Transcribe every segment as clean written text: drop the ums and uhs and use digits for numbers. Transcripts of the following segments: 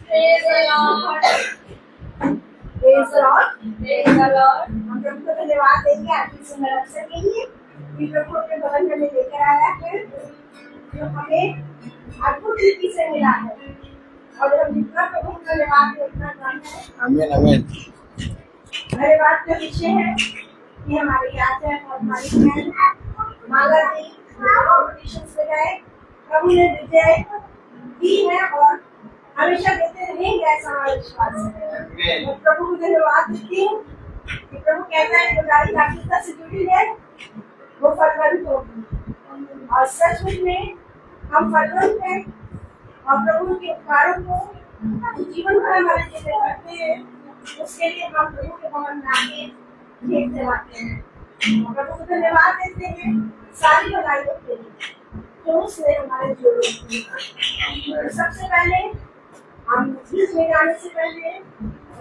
Praise the Lord. Praise the Lord. Praise the Lord. हम प्रभु को धन्यवाद देंगे आपकी सुंदर अवसर के लिए कि प्रभु अपने भवन में लेकर आया है जो हमें अद्भुत रीति से मिला है और हम जितना प्रभु को धन्यवाद दें उतना कम है। आमीन आमीन। धन्यवाद का विषय है कि हमारी याचक और हमारी बहन माला जी कॉम्पिटिशंस में गए, प्रभु ने विजय दी है और हमेशा देते रहेंगे ऐसा हमारा विश्वास है। मैं प्रभु को धन्यवाद देती हूँ कि प्रभु कहता है जो गाड़ी आत्मिकता से जुड़ी है वो फलवंत होगी और सचमुच में हम फलवंत हैं और प्रभु के उपकारों को जीवन भर हमारे जीवन करते हैं। उसके लिए हम प्रभु के भवन में आके भेंट चढ़ाते हैं, प्रभु को धन्यवाद देते हैं सारी भलाइयों के लिए जो उसने हमारे जीवन। सबसे पहले हम गीत में जाने से पहले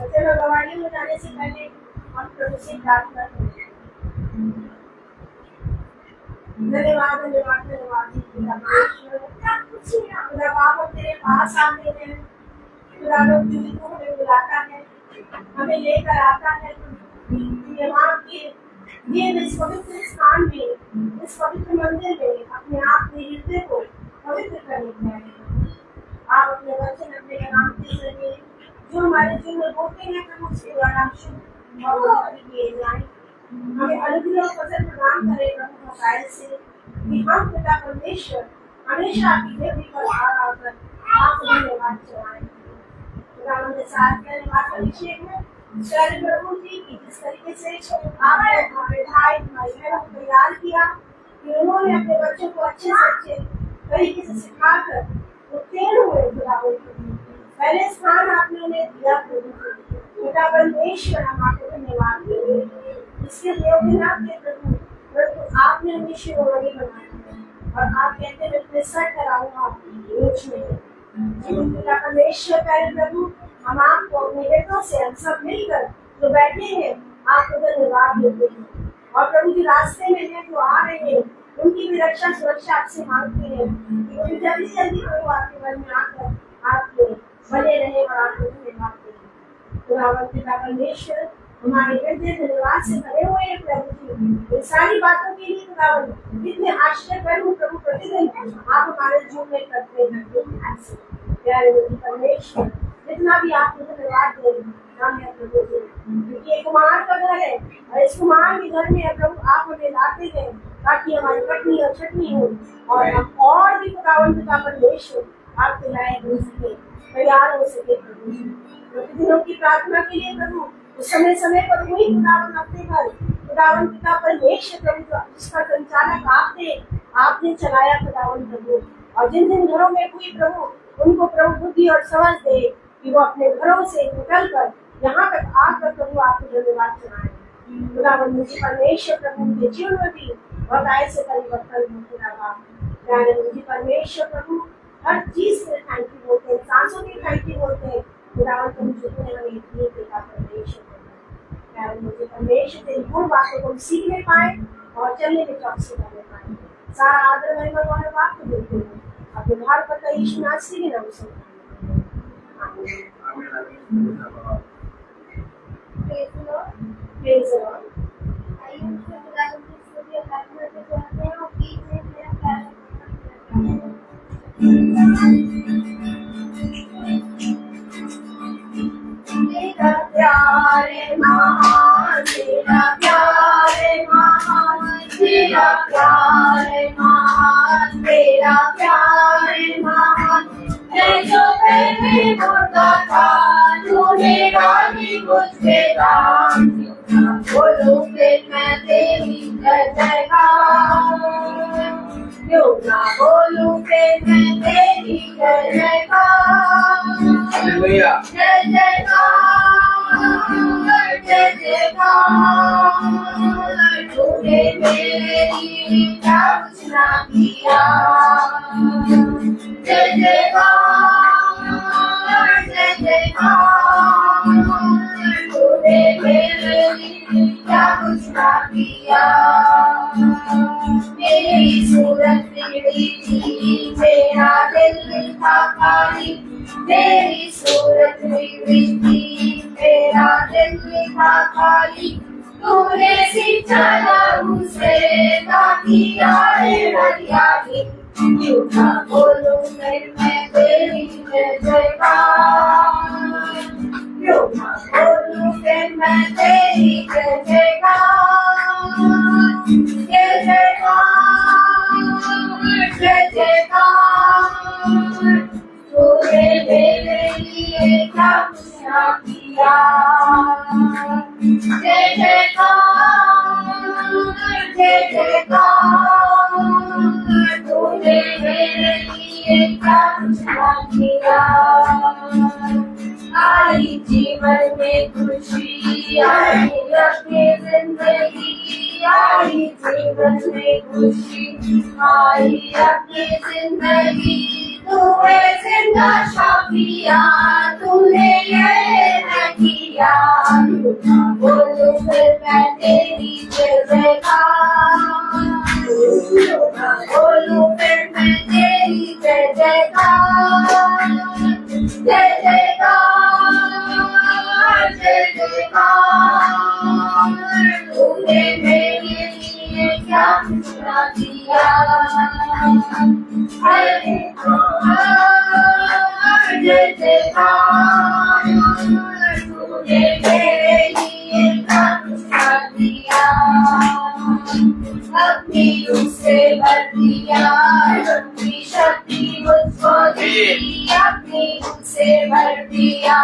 चलो गवाही में जाने से पहले हम प्रभु से प्रार्थना करें। धन्यवाद धन्यवाद धन्यवाद खुदा बाप तेरे पास आते हैं, खुदा लोग को हमें बुलाता है, हमें लेकर आता है यहाँ के ये इस पवित्र स्थान में, इस पवित्र मंदिर में अपने आप में हृदय को पवित्र करने के लिए आप अपने वचन अपने नाम के जरिए जो हमारे जीवन में बोलते हैं प्रभु उसके द्वारा हम शुभ और किए जाएं। हमें अनुग्रह और फजल प्रदान करें प्रभु मसाइल से कि हम पिता परमेश्वर हमेशा आपकी देवी पर आकर आपको धन्यवाद चढ़ाएं। खुदावंद के साथ धन्यवाद का विषय है शरण प्रभु जी की जिस तरीके से आपने हमारे भाई हमारी बहनों को तैयार किया कि उन्होंने अपने बच्चों को अच्छे से अच्छे तरीके से सिखाकर उत्तीर्ण हुए। खुदावंद पहले स्थान आपने उन्हें दिया प्रभु पिता परमेश्वर हम आपको धन्यवाद देंगे। इसके लिए बिना के प्रभु आपने हमें शिरोमणि बनाया और आप कहते हैं मैं सर कराऊंगा रोज में पिता परमेश्वर पहले प्रभु हम आपको अपने बेटों से हम सब मिलकर जो बैठे हैं आपको धन्यवाद देते हैं और प्रभु जी रास्ते में हैं जो आ रहे हैं उनकी भी रक्षा सुरक्षा आपसे मांगते हैं कि वो जल्दी जल्दी प्रभु आपके मन में आकर आपके बने रहे और आपको धन्यवाद दें। खुदावंद पिता परमेश्वर हमारे हृदय धन्यवाद से भरे हुए हैं प्रभु जी इन सारी बातों के लिए। खुदावंद कितने आश्चर्य प्रभु प्रतिदिन आप हमारे जीवन में करते हैं प्यारे परमेश्वर जितना भी आपको धन्यवाद दें प्रभु जी क्योंकि एक कुमार का घर है और इस कुमार के घर में प्रभु आप हमें लाते हैं ताकि हमारी कटनी और छटनी हो और हम और भी खुदावंद पिता परमेश्वर आपके लायक हो सके तैयार हो सके प्रभु जी। प्रतिदिनों की प्रार्थना के लिए प्रभु समय समय पर हुई खुदावंद अपने घर खुदावंद पिता परमेश्वर प्रभु जिसका संचालक आपने चलाया खुदावंद प्रभु और जिन जिन घरों में हुई प्रभु उनको प्रभु बुद्धि और समझ दे कि वो अपने घरों से निकल कर यहाँ तक आकर प्रभु आपको धन्यवाद चढ़ाएं। खुदावंद मुझे परमेश्वर प्रभु के जीवन में भी बहुत आय से परिवर्तन हो खुदावंद मुझे परमेश्वर प्रभु हर चीज में थैंक यू बोलते हैं, सांसों की थैंक यू बोलते हैं खुदावंद तुम जितने हमें इतनी देगा परमेश्वर मुझे परमेश्वर तेरी गुण बातों को हम सीखने पाए और चलने में चौकसी करने पाए। सारा आदर महिमा और बात को देते हैं अपने भार पता यीशु नासरी के नाम से प्रेज द लॉर्ड। तेरा प्यारे महान तेरा प्यारे महान तेरा प्यारे महान तेरा प्यारे महान जो पहले होता था तूने डाली मुझ पे दाम बोलूं फिर मैं तेरी जय जयकार क्यों ना बोलूं फिर मैं तेरी जय जयकार जय जयकार जय जयकार तूने मेरी क्या कुछ ना किया जय जयकार जय जयकार तूने मेरी क्या कुछ ना किया मेरी सूरत बिगड़ी थी मेरा दिल था खाली मेरी सूरत सूरज विधि मेरा दिल था खाली तूने सिंचा उसे ताकि आए हरियाली झूठा बोलूं फिर मैं तेरी जय जयकार झूठा बोलूं फिर मैं तेरी जय जयकार जय जयकार जय जयकार तूने मेरे लिए क्या कुछ ना किया जय जयकार जय जयकार तूने मेरे लिए क्या कुछ ना किया आई जीवन में खुशी आई अपनी जिंदगी आई जीवन में खुशी आई अपनी जिंदगी तू है जिंदा शाफिया तूने ये न किया बोलूं फिर मैं तेरी जय जयकार बोलूं फिर मैं तेरी जय जयकार जय जयकार जय जयकार तूने मेरे लिए क्या कुछ ना किया हरे जय जयकार तूने मेरे लिए क्या कुछ ना किया अपनी उससे भर दिया अपनी शक्ति मुझको दी अपनी उससे भर दिया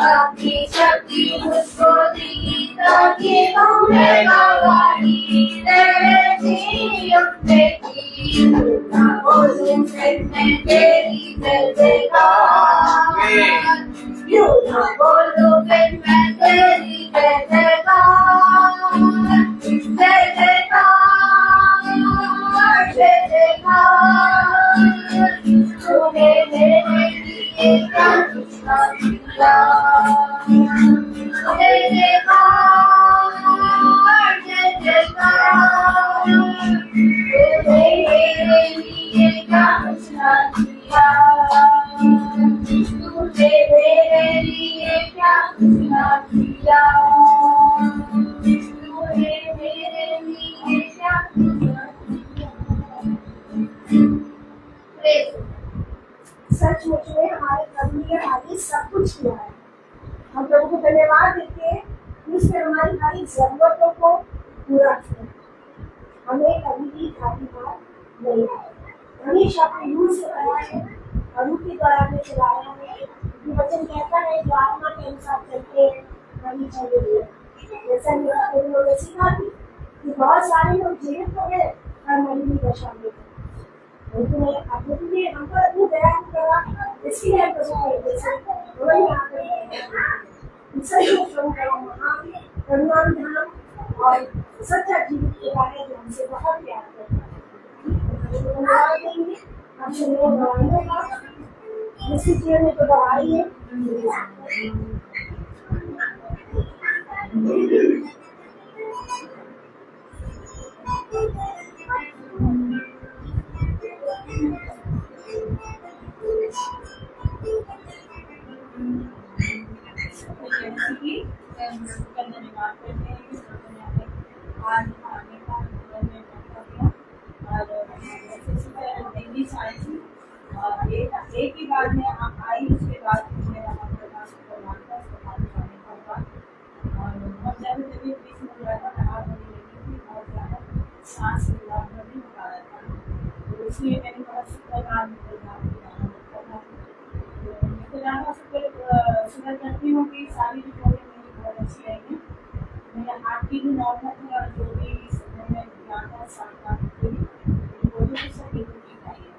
अपनी शक्ति मुझको दी ताकि तुम्हें गवाही तेरे जी अपने की बोलूं फिर मैं तेरी जय जयकार बोलूं फिर मैं तेरी जय जयकार जय जयकार जय जयकार तूने मेरे लिए क्या कुछ ना किया जय जयकार जय जयकार तूने मेरे लिए क्या कुछ ना किया तूने मेरे लिए क्या कुछ ना किया तूने मेरे लिए क्या कुछ ना किया सचमुच में हमारे प्रभु ने हमारे सब कुछ किया है हम प्रभु को धन्यवाद देते हैं कि उसने हमारी सारी जरूरतों को पूरा किया हमें कभी भी खाली हाथ नहीं आया हमेशा अपने यूं से कराया है और उनकी द्वारा में चलाया है कि वचन कहता है जो आत्मा के अनुसार चलते हैं वही चले जैसा लोगों सीखा थी कि बहुत सारे लोग जीवित हो गए और मरी हुई दशा में लेकिन अपने हम पर अपनी दया करा इसके लिए वही करुणान धाम और सच्चा जीवित के बारे में हमसे बहुत प्यार करता है हमसे जिसकी जीवन में तो दवाई है एक ही बार में आप आई उसके बाद मेरा और बहुत ज़्यादा तबीयत बीच में थोड़ा सा खराब होने लगी थी बहुत ज़्यादा सांस लेना नहीं हो पा रहा था तो इसलिए मैंने बहुत शुक्रवार शुक्र करती हूँ कि सारी रिपोर्टें मेरी बहुत अच्छी आई हैं मेरा हार्ट की भी नॉर्मल है और जो भी मैंने किया था 7 लाख रिपोर्टें भी सब बिल्कुल ठीक आई है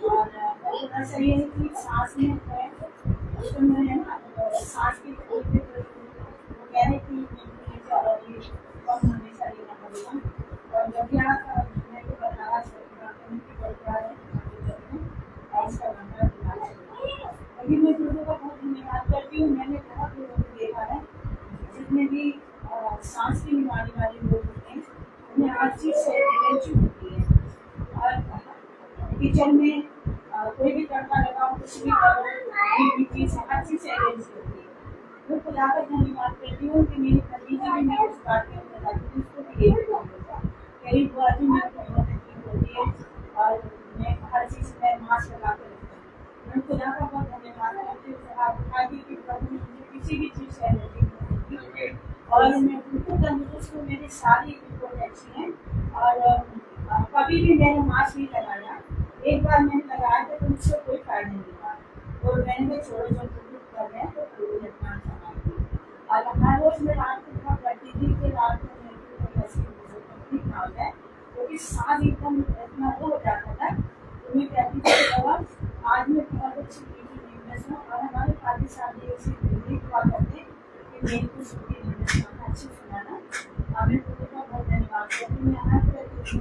और थोड़ा सा ये है कि सांस में है उसमें है ना सांस की वो कह रहे कि कम हमेशा लेना पड़ेगा और जब भी आप मैं तो बताया लेकिन मैं लोगों का बहुत धन्यवाद करती हूँ मैंने बहुत लोगों को देखा है जितने भी सांस की बीमारी वाले लोग होते हैं उन्हें हर चीज़ से एलर्जी होती है और किचन में कोई भी तड़का लगाओ कुछ भी करो चीज़ हर चीज़ से प्रेज करती है। मैं खुदा का धन्यवाद करती हूँ कि मेरी भतीजी भी मैं उस बात में बताती हूँ, उसको भी यही होगा मेरी बुआ जी मेरे को बहुत ठीक होती है और मैं हर चीज़ में मास्क लगा कर रखती हूँ। मैं खुदा का बहुत धन्यवाद करती हूँ आगे की प्रभु मुझे किसी भी चीज़ से एलर्जी नहीं होती और मैं बिल्कुल तंदुरुस्त हूँ, मेरी सारी रिपोर्ट अच्छी हैं और कभी भी मैंने मास्क नहीं लगाया। एक बार मैंने लगाया तो मुझसे कोई फायदा नहीं हुआ और मैंने भी छोड़ो जो कर रहे हैं तो कोई अपना समाज और हर रोज मैं रात को बहुत करती थी कि रात को मेरी ऐसी तकलीफ ना हो जाए क्योंकि सांस एकदम इतना वो हो जाता था तो मैं कहती थी बाबा आज मैं बहुत अच्छी नींद में और हमारे काफी सारे ऐसी बिजली हुआ करते कि मेरी को सूखी नींद में अच्छी सुनाना और मैं खुद का बहुत धन्यवाद करती हूँ। मैं हर तरह की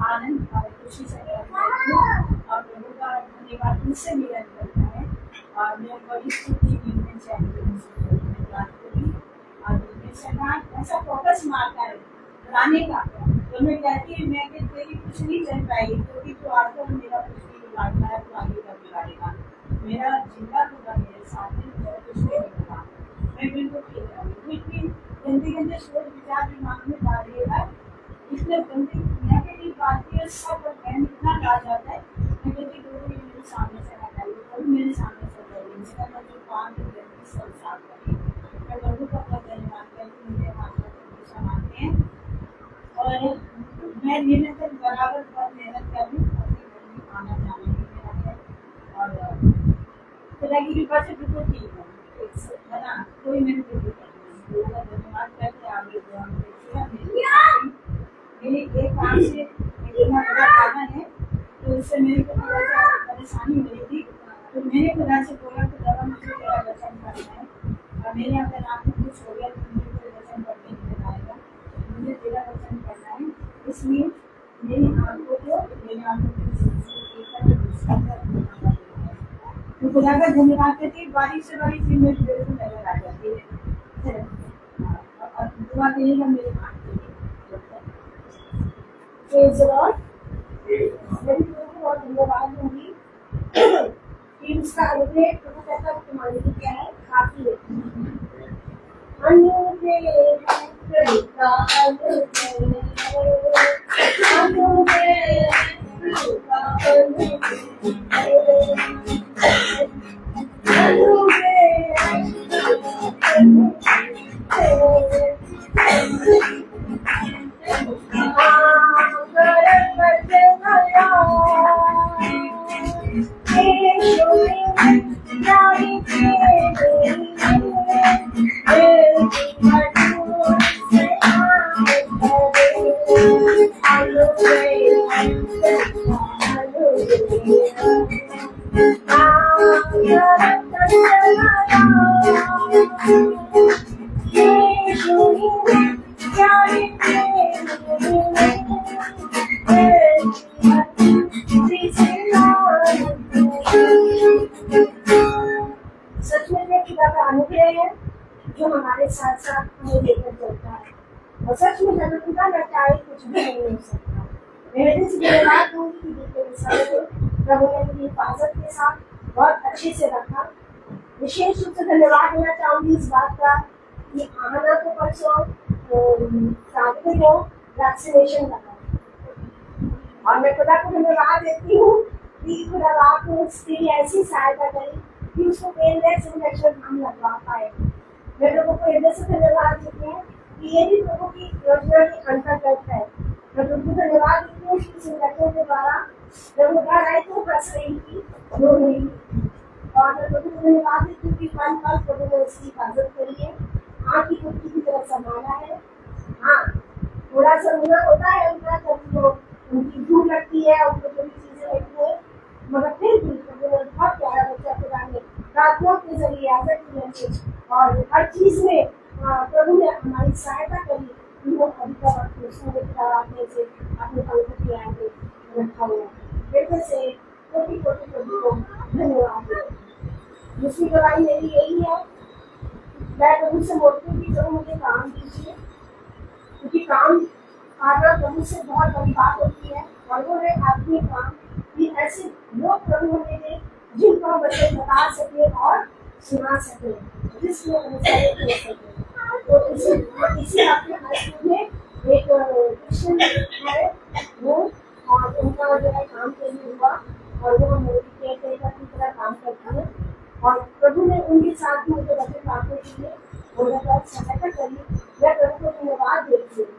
आनंद और खुशी से और प्रभु का धन्यवाद मुझसे मिलन करता है और मैं बड़ी सूखी नींद में चाहिए और ऐसा फोकस मारता है लाने का तो मैं कहती हूँ मैं कि तेरी कुछ नहीं चल पाएगी क्योंकि तो आपको मेरा कुछ नहीं बिगाड़ना है तो आगे का बिगाड़ेगा मेरा जिंदा होगा मेरे साथ में मेरा कुछ नहीं होगा मैं बिल्कुल ठीक रहूँगी इतनी गंदे गंदे सोच विचार दिमाग में डाल रही है इतने गंदे नेगेटिव बातें सब बहन इतना डाल जाता है मैं कहती हूँ मेरे सामने से हटाइए कभी मेरे सामने से हटाइए मेरा जो काम है गंदी सब साफ करिए मैं प्रभु का बहुत धन्यवाद करती हूँ मेरे हाथ में समाते हैं और मैं निरंतर बराबर बहुत मेहनत कर रही हूँ अपनी घर में खाना जाने की मेरा है और खुदा की कृपा से बिल्कुल ठीक है ना कोई मेरे को नहीं धन्यवाद करके आगे मेरे एक काम से इतना बड़ा कारण है तो उससे मेरे को थोड़ा सा परेशानी हुई थी तो मैंने खुदा से बोला कि दवा मुझे तेरा वचन करना है और मेरे अगर आप में कुछ हो गया तो मुझे कोई वचन करने नहीं आएगा मुझे तेरा वचन करना है इसलिए मेरी आंखों को मेरी आंखों तो खुदा का धन्यवाद करती बारी से बारी चीज मेरे को नजर आ जाती है और दुआ करिएगा मेरे हाथ Praise the Lord. मेरी प्रभु को बहुत धन्यवाद दूंगी कि उसका अनुग्रह प्रभु कहता है तुम्हारे लिए क्या है काफी है सच में खुदा का अनुग्रह है जो हमारे साथ साथ हमें लेकर चलता है और सच में जब खुदा न चाहे कुछ भी नहीं हो सकता। मैं दिल से धन्यवाद दूंगी कि बीते समय में प्रभु ने मेरी हिफाजत के साथ बहुत अच्छे से रखा। विशेष रूप से धन्यवाद देना चाहूंगी इस बात का कि आना को परसों साथ को वैक्सीनेशन लगा और मैं खुदा को धन्यवाद देती हूँ कि खुदा आपने उसके लिए ऐसी सहायता करी कि उसको पेनलेस इंजेक्शन हम लगवा पाए। मैं प्रभु को हृदय से धन्यवाद देती हूँ कि ये भी प्रभु की योजना की अंतर्गत है। मैं प्रभु को धन्यवाद देती हूँ कि इस इंजेक्शन के द्वारा जब घर आई तो हंस रही थी रो रही थी और मैं प्रभु को धन्यवाद देती हूँ कि पल पल प्रभु ने उसकी हिफाजत करी है, आँख की कुर्ती की तरफ संभाला है। हाँ थोड़ा सा रोना होता है उनका जब उनकी भूख लगती है और उनको थोड़ी चीजें लगती है मगर फिर भी प्रभु ने बहुत प्यारा बच्चा खुदा ने प्रार्थना के जरिए आदत की और हर चीज में प्रभु ने हमारी सहायता करी कि वो अभी का वक्त आपने से अपने पंख के आगे रखा हुआ फिर से कोटि कोटि प्रभु को धन्यवाद दूसरी दवाई मेरी यही है मैं प्रभु से बोलती हूँ कि प्रभु मुझे काम दीजिए क्योंकि काम पाना प्रभु से बहुत बड़ी बात होती है और वो है आत्मिक काम कि ऐसे लोग प्रभु हमें दे जिनको हम बच्चे बता सके और सुना सके, जिसमें अनुसरण कर सके। तो इसी आपके हाई स्कूल में एक क्रिश्चियन है वो, और उनका जो है काम चेंज हुआ और वो मेरी केयर की तरह काम करती है। और प्रभु ने उनके साथ भी मुझे वचन बांटने के लिए उनके साथ सहायता करी। मैं प्रभु को धन्यवाद देती हूँ,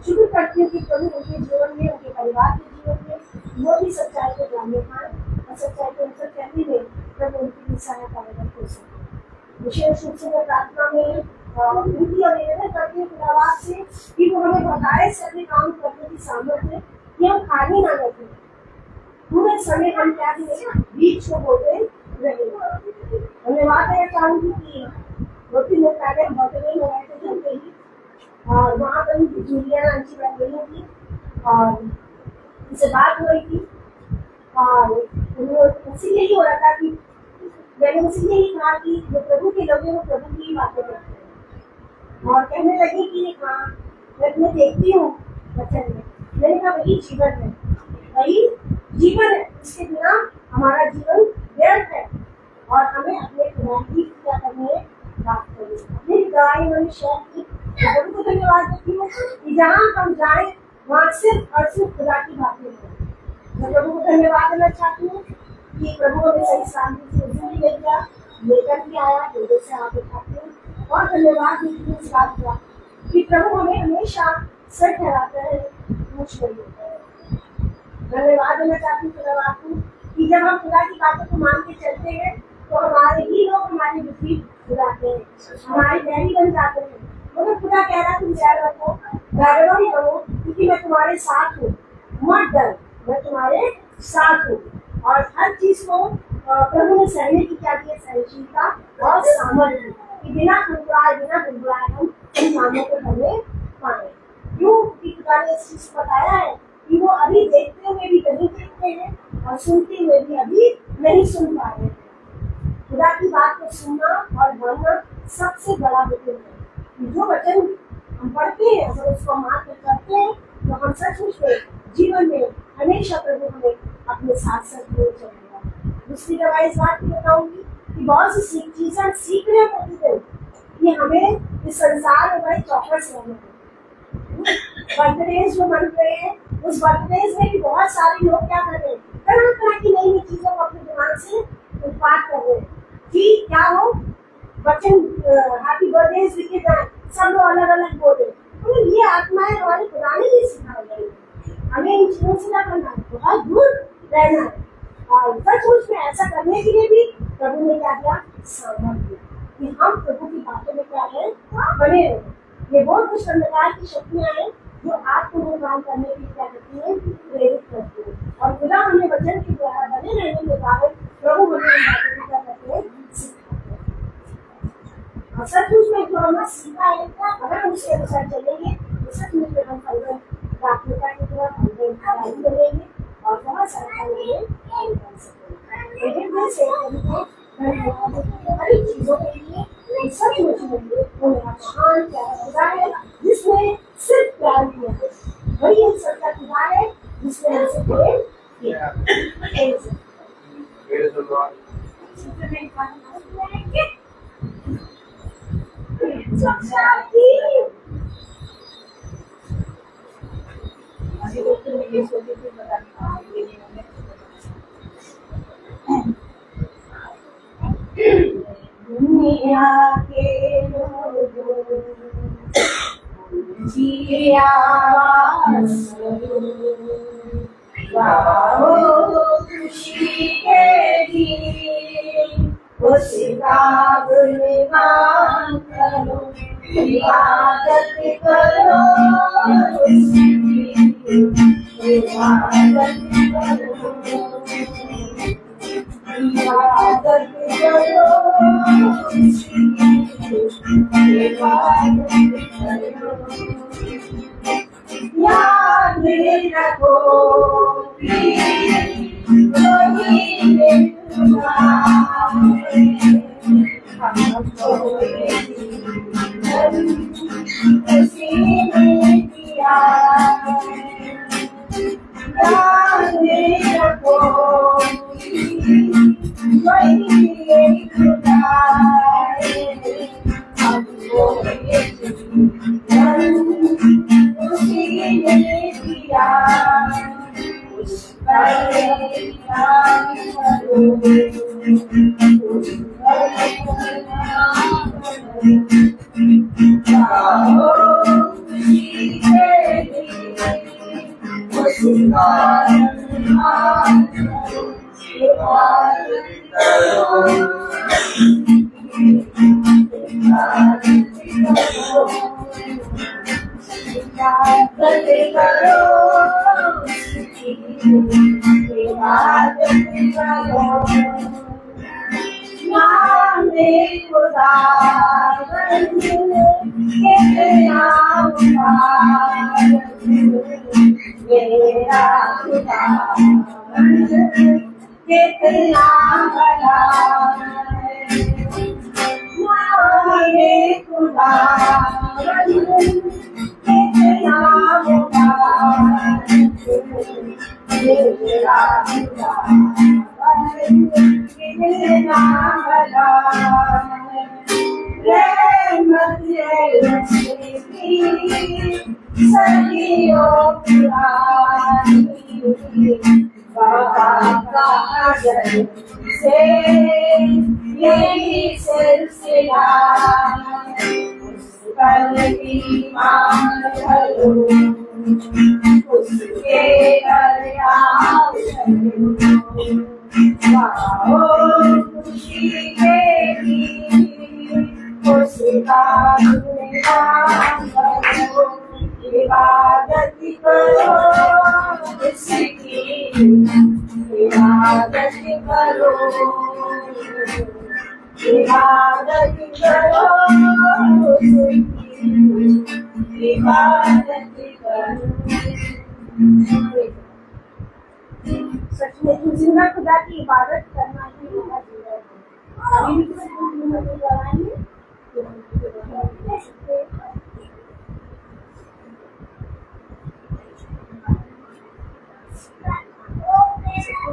शुक्र करती हूँ कि प्रभु उनके जीवन में, उनके परिवार के जीवन में वो भी सच्चाई को जानने पाए और सच्चाई को उनसे कहने में प्रभु उनकी सहायता हो सके। विशेष रूप से मैं प्रार्थना में उनकी निवेदन करती हूँ खुदावंद से कि वो हमें बताए से अपने काम करने की सामर्थ्य कि हम खाली ना रखें, पूरे समय हम क्या बीच को बोलते रहे। धन्यवाद देना चाहूंगी कि 2-3 दिन पहले हम बर्थडे में गए थे चलते ही, और वहाँ पर जूलिया अंशी बैठ गई थी और उनसे बात हो रही थी और उनसे यही हो रहा था कि मैंने उनसे यही कहा कि जो प्रभु के लोग हैं वो प्रभु की बातें करते हैं, और कहने लगी कि हाँ मैं देखती हूँ वचन में। मैंने कहा वही जीवन है, वही जीवन है, इसके बिना हमारा जीवन व्यर्थ है और हमें अपने खुदा की क्या करनी है, बात करनी है। अपनी दवाई मैंने शेयर की, प्रभु को धन्यवाद देती हूँ कि जहाँ हम जाए वहाँ सिर्फ और सिर्फ खुदा की बातें करें। मैं प्रभु को धन्यवाद देना चाहती हूँ कि प्रभु हमें सही शांति से जिंदगी ले गया, लेकर के आया, हृदय से आप उठाते हैं। और धन्यवाद देती हूँ इस बात का कि प्रभु हमें हमेशा सच ठहराते हैं, कुछ नहीं होता है। धन्यवाद देना चाहती हूँ खुदा को कि जब हम खुदा की बातों को मान के चलते हैं तो हमारे ही लोग हमारी विपरीत बुलाते हैं, हमारे बैरी बन जाते हैं। मगर खुदा कह रहा तुम ध्यान रखो, डरो नहीं करो, क्योंकि मैं तुम्हारे साथ हूँ, मत डर, मैं तुम्हारे साथ हूँ। और हर चीज को प्रभु ने सहने की क्या की सहनशीलता और सामर्थ्य कि बिना गुनगुनाए हम इंसानों को करने पाए। क्यों? कि खुदा ने इस चीज को बताया है कि वो अभी देखते हुए भी नहीं देखते हैं और सुनते हुए भी अभी नहीं सुन पा रहे हैं। खुदा की बात को सुनना और मानना सबसे बड़ा वचन है। जो वचन हम पढ़ते हैं अगर उसको मान कर करते हैं तो हम सचमुच में जीवन में हमेशा प्रभु हमें अपने साथ साथ ले चलेगा। दूसरी दवाई इस बात की बताऊंगी कि बहुत सी चीजें हम सीख रहे हैं प्रतिदिन कि हमें इस संसार में बड़े चौकस रहना है। बर्थडेज जो बन रहे हैं उस बर्थडेज में भी बहुत सारे लोग क्या कर रहे हैं, तरह तरह की नई नई चीजों को अपने दिमाग से उत्पाद कर रहे हैं कि क्या हो बच्चन हैप्पी बर्थडे लिखे जाए, सब लोग अलग अलग बोले। तो ये आत्माएं हमारे खुदा ने नहीं सिखाई गई, हमें इन चीजों से क्या करना है, बहुत दूर रहना है। और सचमुच में ऐसा करने के लिए भी प्रभु ने क्या किया, सामर्थ्य कि हम प्रभु की बातों में क्या है, बने रहे। ये बहुत कुछ अंधकार की शक्तियां हैं जो आपको निर्माण करने की क्या करती है, प्रेरित करती है। और खुदा हमें वचन के द्वारा बने रहने के कारण प्रभु हमें इन बातों को क्या करते हैं, सिखाते हैं। और सचमुच में जो हमने सीखा है अगर हम उसके अनुसार चलेंगे तो सचमुच में हम प्राथमिकता की तरफ बनेंगे और बहुत सारे काम कर सकेंगे। हर चीजों के लिए सचमुच में महान खुदा है जिसने सिर्फ प्यार किया है, वही एक सच्चा खुदा है जिसने हमसे प्रेम किया। दुनिया के लोगों जी आवाज़ गाओ खुशी के दिन, उसका गुणगान करो, इबादत करो उसकी, इबादत करो, इबादत करो उसकी, इबादत करो। याद रखो कि वही खुदा हमको उसी ने किया। याद रखो कि वही खुदा गाओ खुशी के गीत, उसका सम्मान करो, इबादत करो, इबादत करो, इबादत करो। नाम खुदा कितना मुबारक, मेरा खुदा कितना भला है। नाम खुदा कितना मुबारक, मेरा खुदा कितना भला है। रहमत रसीदी सदियों पुरानी, बाबा का अज़ल से यही सिलसिला, उस पर ईमान करो, उसके घर आओ चलो। गाओ खुशी के गीत, उसका गुणगान करो, इबादत करो उसकी, इबादत करो, इबादत करो उसकी, इबादत करो। सच में जिंदा खुदा की इबादत करना ही बहुत जरूरी है।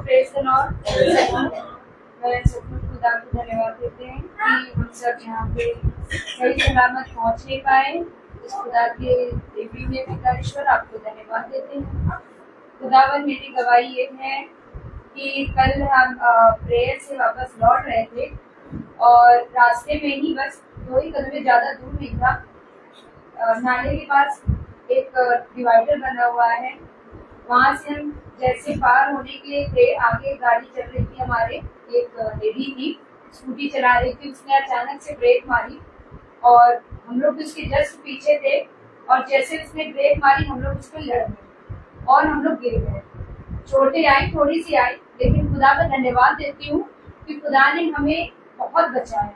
Praise the Lord. खुदा को धन्यवाद देते हैं कि हम सब यहाँ पे सही सलामत पहुँचने पाए। इस खुदा के देवी में पिता ईश्वर आपको धन्यवाद देते हैं। खुदावन, मेरी गवाही ये है कि कल हम प्रेयर से वापस लौट रहे थे और रास्ते में ही बस 2 ही कदम, ज़्यादा दूर नहीं था, नाले के पास एक डिवाइडर बना हुआ है। वहाँ से हम जैसे पार होने के लिए थे, आगे गाड़ी चल रही थी, हमारे एक लेडी थी स्कूटी चला रही थी, उसने अचानक से ब्रेक मारी और हम लोग उसके जस्ट पीछे थे और जैसे उसने ब्रेक मारी हम लोग उस पर लड़ गए और हम लोग गिर गए। चोटें आई, थोड़ी सी आई, लेकिन खुदा का धन्यवाद देती हूँ कि खुदा ने हमें बहुत बचाया,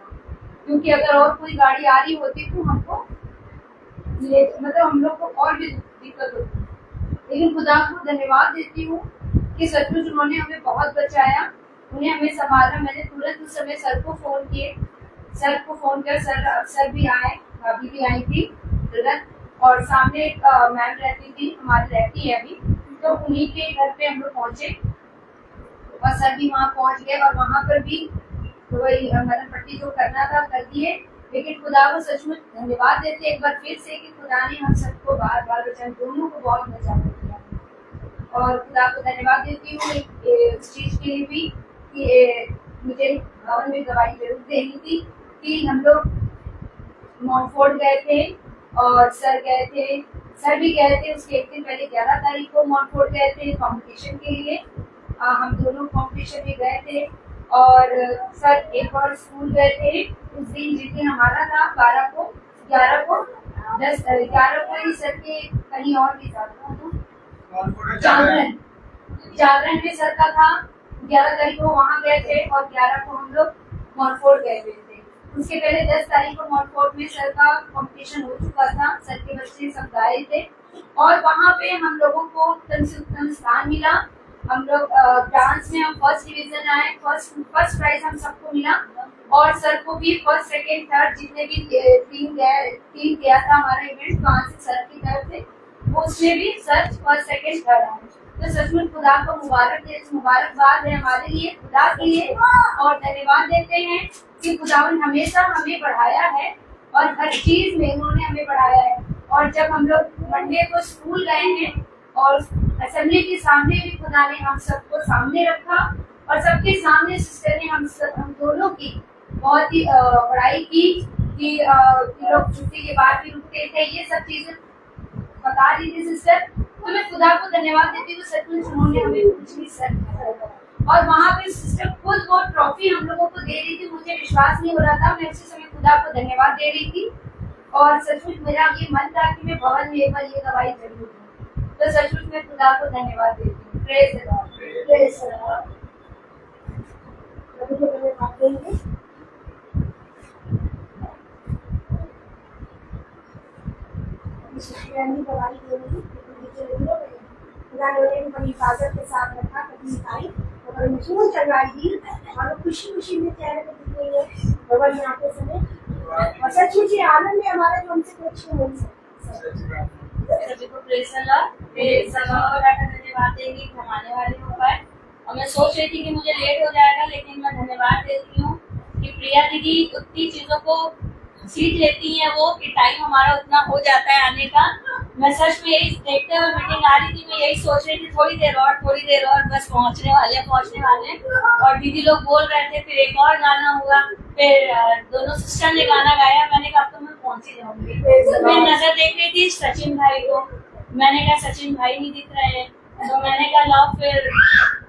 क्योंकि अगर और कोई गाड़ी आ रही होती तो हमको मतलब हम लोग को और भी दिक्कत होती। लेकिन खुदा को धन्यवाद देती हूँ कि सचमुच उन्होंने हमें बहुत बचाया, उन्हें हमें संभाला। मैंने तुरंत उस समय सर को फ़ोन कर सर भी आए, भाभी भी आई थी तुरंत, और सामने एक मैम रहती थी, हमारी रहती है अभी, तो उन्हीं के घर पे हम लोग पहुँचे और सर भी वहाँ पहुँच गए और वहाँ पर भी तो वही मरहम पट्टी जो करना था कर दिए। लेकिन खुदा को सचमुच धन्यवाद देते एक बार फिर से कि खुदा ने हम सबको बाल बच्चन दोनों को बहुत बचा दिया। और खुदा को धन्यवाद देती हूँ इस चीज़ के लिए भी कि मुझे भवन में गवाही जरूर देनी थी कि हम लोग मॉन्फोर्ट गए थे और सर भी गए थे। उसके एक दिन पहले 11 तारीख को मॉन्फोर्ट गए थे कॉम्पिटिशन के लिए। हम दोनों कॉम्पिटिशन में गए थे और सर एक और स्कूल गए थे उस दिन, जिस दिन हमारा था 11 को ही सर के कहीं और भी जाता जागरण में सर का था। 11 तारीख को वहाँ गए थे और 11 को हम लोग मॉन्फोर्ट गए हुए थे। उसके पहले 10 तारीख को मॉन्फोर्ट में सर का कंपटीशन हो चुका था, सर के बच्चे सब गाए थे और वहाँ पे हम लोगों को उत्तम से उत्तम स्थान मिला। हम लोग डांस में हम फर्स्ट डिवीजन आए, फर्स्ट प्राइज हम सबको मिला और सर को भी फर्स्ट सेकेंड थर्ड जितने भी टीम गया था हमारा इवेंट, वहाँ से सर की तरफ से वो उसमें भी सर फर्स्ट सेकेंड थर्ड आए। तो सचमुच खुदा को मुबारकबाद है हमारे लिए, खुदा के लिए, और धन्यवाद देते हैं कि खुदा ने हमेशा हमें बढ़ाया है और हर चीज में उन्होंने हमें बढ़ाया है। और जब हम लोग मंडे को स्कूल गए हैं और असेंबली के सामने भी खुदा ने हम सबको सामने रखा और सबके सामने सिस्टर ने हम दोनों की बहुत ही बड़ाई की कि ये लोग छुट्टी के बाद भी रुकते थे, ये सब चीजें बता रही थी सिस्टर। तो मैं खुदा को धन्यवाद देती हूँ, सचमुच उन्होंने हमें कुछ भी सर। और वहाँ पे सिस्टर खुद वो ट्रॉफी हम लोगों को दे रही थी, मुझे विश्वास नहीं हो रहा था, मैं उसी समय खुदा को धन्यवाद दे रही थी। और सचमुच मेरा ये मन था कि मैं भवन में एक बार ये गवाही जरूर दूँ। तो सचमुच मैं खुदा को धन्यवाद देती हूँ। Praise the lord, praise the lord. प्रभु को धन्यवाद देंगे। दवाई देंगी, खुदा ने उन्हें बड़ी हिफाजत के साथ रखा, कभी सिखाई और मशहूर चलवाई दी और खुशी खुशी में चेहरे पे दिख रही है भगवान यहाँ पे समय। और सचमुच ये आनंद है हमारा जो हमसे कुछ नहीं मिल सकता। सभी को praise the lord. Praise the Lord का धन्यवाद देंगे कि हम आने वाले हो पाए। और मैं सोच रही थी कि मुझे लेट हो जाएगा, लेकिन मैं धन्यवाद देती हूँ कि प्रिया दीदी उतनी चीजों को सीख लेती हैं वो कि टाइम हमारा उतना हो जाता है आने का। मैं सच में यही देखते हुए मीटिंग आ रही थी, मैं यही सोच रही थी थोड़ी देर और बस पहुंचने वाले। और दीदी लोग बोल रहे थे, फिर एक और गाना हुआ, फिर दोनों सिस्टर ने गाना गाया। मैंने कहा अब तो मैं पहुंच ही जाऊंगी। मैं नजर देख रही थी सचिन भाई को, मैंने कहा सचिन भाई नहीं दिख रहे हैं, तो मैंने कहा लाओ फिर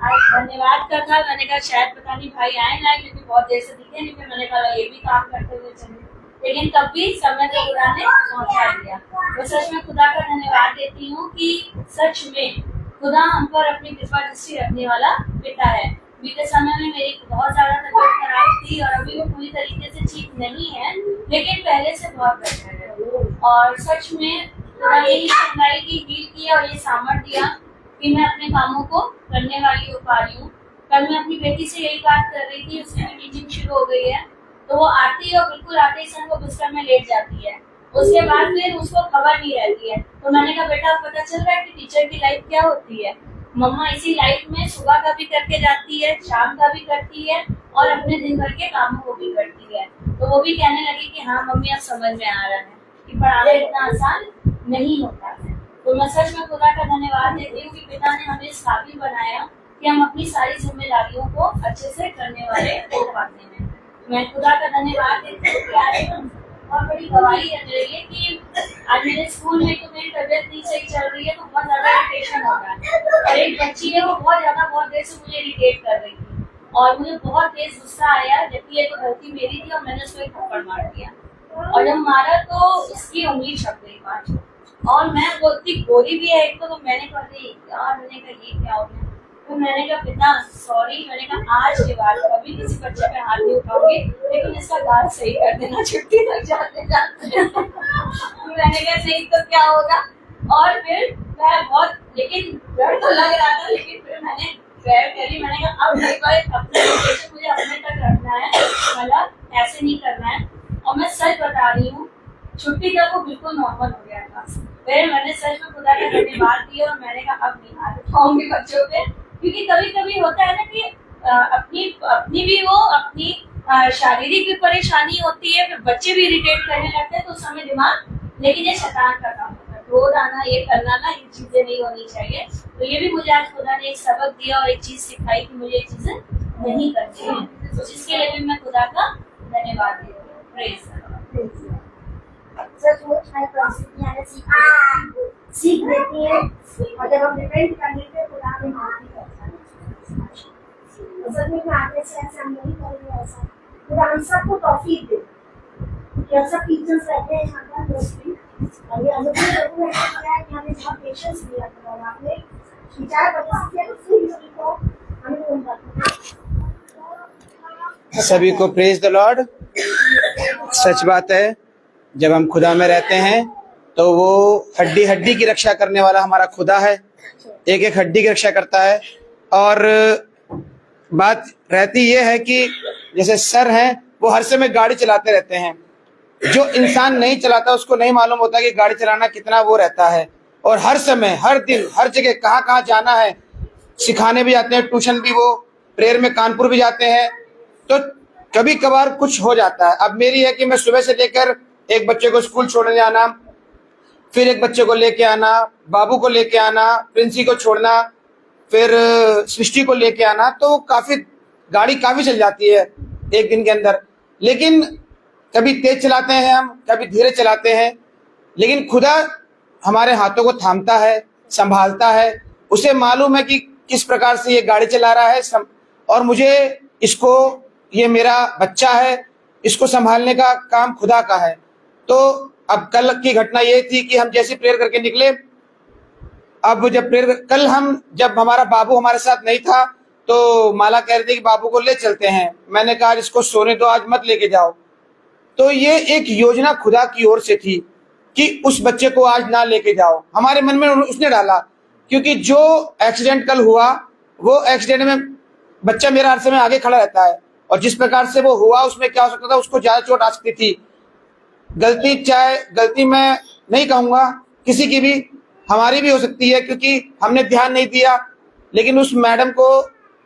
धन्यवाद का था, मैंने कहा शायद पता नहीं भाई आए ना, क्योंकि बहुत देर से दिखे नहीं। फिर मैंने कहा ये भी काम करते हुए चले, लेकिन तब भी समय को खुदा ने पहुंचा दिया। तो सच में खुदा का धन्यवाद देती हूँ कि सच में खुदा हम पर अपनी कृपा दृष्टि रखने वाला पिता है। बीते समय में मेरी बहुत ज्यादा तबीयत खराब थी और अभी वो पूरी तरीके से ठीक नहीं है, लेकिन पहले से बहुत बेहतर है। और सच में खुदा ने ही चंगाई की, हील किया और ये सामर्थ दिया कि मैं अपने कामों को करने वाली हो पा रही हूँ। कल मैं अपनी बेटी से यही बात कर रही थी, उसकी भी टीचिंग शुरू हो गई है, तो वो आती है और बिल्कुल आते ही सन वो बिस्तर में लेट जाती है। उसके बाद फिर उसको खबर नहीं रहती है। तो मैंने कहा बेटा पता चल रहा है कि टीचर की लाइफ क्या होती है। मम्मा इसी लाइफ में सुबह का भी करके जाती है, शाम का भी करती है और अपने दिन भर के कामों को भी करती है। तो वो भी कहने लगी कि हाँ मम्मी अब समझ में आ रहा है कि पढ़ाना इतना आसान नहीं होता है। तो मैं सच में खुदा का धन्यवाद देती हूँ कि पिता ने हमें इस काबिल बनाया कि हम अपनी सारी जिम्मेदारियों को अच्छे से करने वाले हो पाते हैं। मैं खुदा का धन्यवाद देती हूँ कि आज बहुत बड़ी गवाही है मेरे लिए कि आज मेरे स्कूल में तो मेरी तबीयत नहीं सही चल रही है, तो बहुत ज्यादा इरिटेशन हो रहा है। और एक बच्ची है वो बहुत देर से मुझे इरिटेट कर रही थी और मुझे बहुत तेज गुस्सा आया, जबकि ये तो गलती मेरी थी और मैंने उसको एक थप्पड़ मार दिया। और जब मारा तो उसकी उंगली छप गई 5 और मैं वो इतनी गोरी भी है एक तो मैंने कहा यार, मैंने कहा ये क्या हो गया। तो मैंने कहा पिता सॉरी, मैंने कहा आज के बाद कभी किसी बच्चे पे हाथ नहीं उठाऊंगी, लेकिन इसका दांत सही कर देना छुट्टी तक जाते जाते। मैंने कहा नहीं तो क्या होगा। और फिर मैं बहुत, लेकिन डर तो लग रहा था, लेकिन फिर मैंने प्रेयर करी। मैंने कहा अब एक बार अपने मुझे अपने तक रखना है, मतलब ऐसे नहीं करना है। और मैं सच बता रही हूँ, छुट्टी तक वो बिल्कुल नॉर्मल हो गया था। फिर मैंने सच में खुदा का धन्यवाद दिया और मैंने कहा अब नहीं हाथ उठाऊंगी बच्चों पे, क्योंकि कभी कभी होता है ना कि अपनी भी वो अपनी शारीरिक भी परेशानी होती है, फिर बच्चे भी इरिटेट करने लगते हैं, तो उस समय दिमाग, लेकिन ये शैतान का काम होता है। रोज आना, ये करना ना, ये चीजें नहीं होनी चाहिए। तो ये भी मुझे आज खुदा ने एक सबक दिया और एक चीज सिखाई कि मुझे ये चीजें नहीं करनी है, तो जिसके लिए भी मैं खुदा का धन्यवाद देती हूँ। Praise the Lord. सचमुच में परिस्थितियां सीख देती हैं और जब हम डिपेंड कर लेते हैं खुदा में माफी करता है। सचमुच में आगे से ऐसा हम नहीं करेंगे, ऐसा खुदा हम सबको तौफीक दे कि हम सब टीचर्स रहते हैं यहाँ पर मोस्टली, और ये अनुभव जरूर है कि हमें बहुत पेशेंस दिया खुदा आपने, विचार परिस्थितियां तो सीख को हमें उन सभी को प्रेज द लॉर्ड। सच बात है, जब हम खुदा में रहते हैं तो वो हड्डी हड्डी की रक्षा करने वाला हमारा खुदा है, एक एक हड्डी की रक्षा करता है। और बात रहती ये है कि जैसे सर हैं वो हर समय गाड़ी चलाते रहते हैं, जो इंसान नहीं चलाता उसको नहीं मालूम होता कि गाड़ी चलाना कितना वो रहता है। और हर समय, हर दिन, हर जगह कहाँ कहाँ जाना है, सिखाने भी जाते हैं, ट्यूशन भी, वो प्रेयर में कानपुर भी जाते हैं। तो कभी कभार कुछ हो जाता है। अब मेरी है कि मैं सुबह से लेकर एक बच्चे को स्कूल छोड़ने जाना, फिर एक बच्चे को लेके आना, बाबू को लेके आना, प्रिंसी को छोड़ना, फिर सृष्टि को लेके आना, तो काफी गाड़ी काफी चल जाती है एक दिन के अंदर। लेकिन कभी तेज चलाते हैं हम, कभी धीरे चलाते हैं, लेकिन खुदा हमारे हाथों को थामता है, संभालता है। उसे मालूम है कि किस प्रकार से ये गाड़ी चला रहा है और मुझे इसको, ये मेरा बच्चा है, इसको संभालने का काम खुदा का है। तो अब कल की घटना ये थी कि हम जैसे प्रेयर करके निकले, अब जब हमारा बाबू हमारे साथ नहीं था तो माला कह रही थी कि बाबू को ले चलते हैं। मैंने कहा इसको सोने दो, आज मत लेके जाओ। तो ये एक योजना खुदा की ओर से थी कि उस बच्चे को आज ना लेके जाओ। हमारे मन में उसने डाला, क्योंकि जो एक्सीडेंट कल हुआ वो एक्सीडेंट में बच्चा मेरा हर समय आगे खड़ा रहता है, और जिस प्रकार से वो हुआ उसमें क्या हो सकता था, उसको ज्यादा चोट आ सकती थी। गलती मैं नहीं कहूंगा, किसी की भी, हमारी भी हो सकती है, क्योंकि हमने ध्यान नहीं दिया। लेकिन उस मैडम को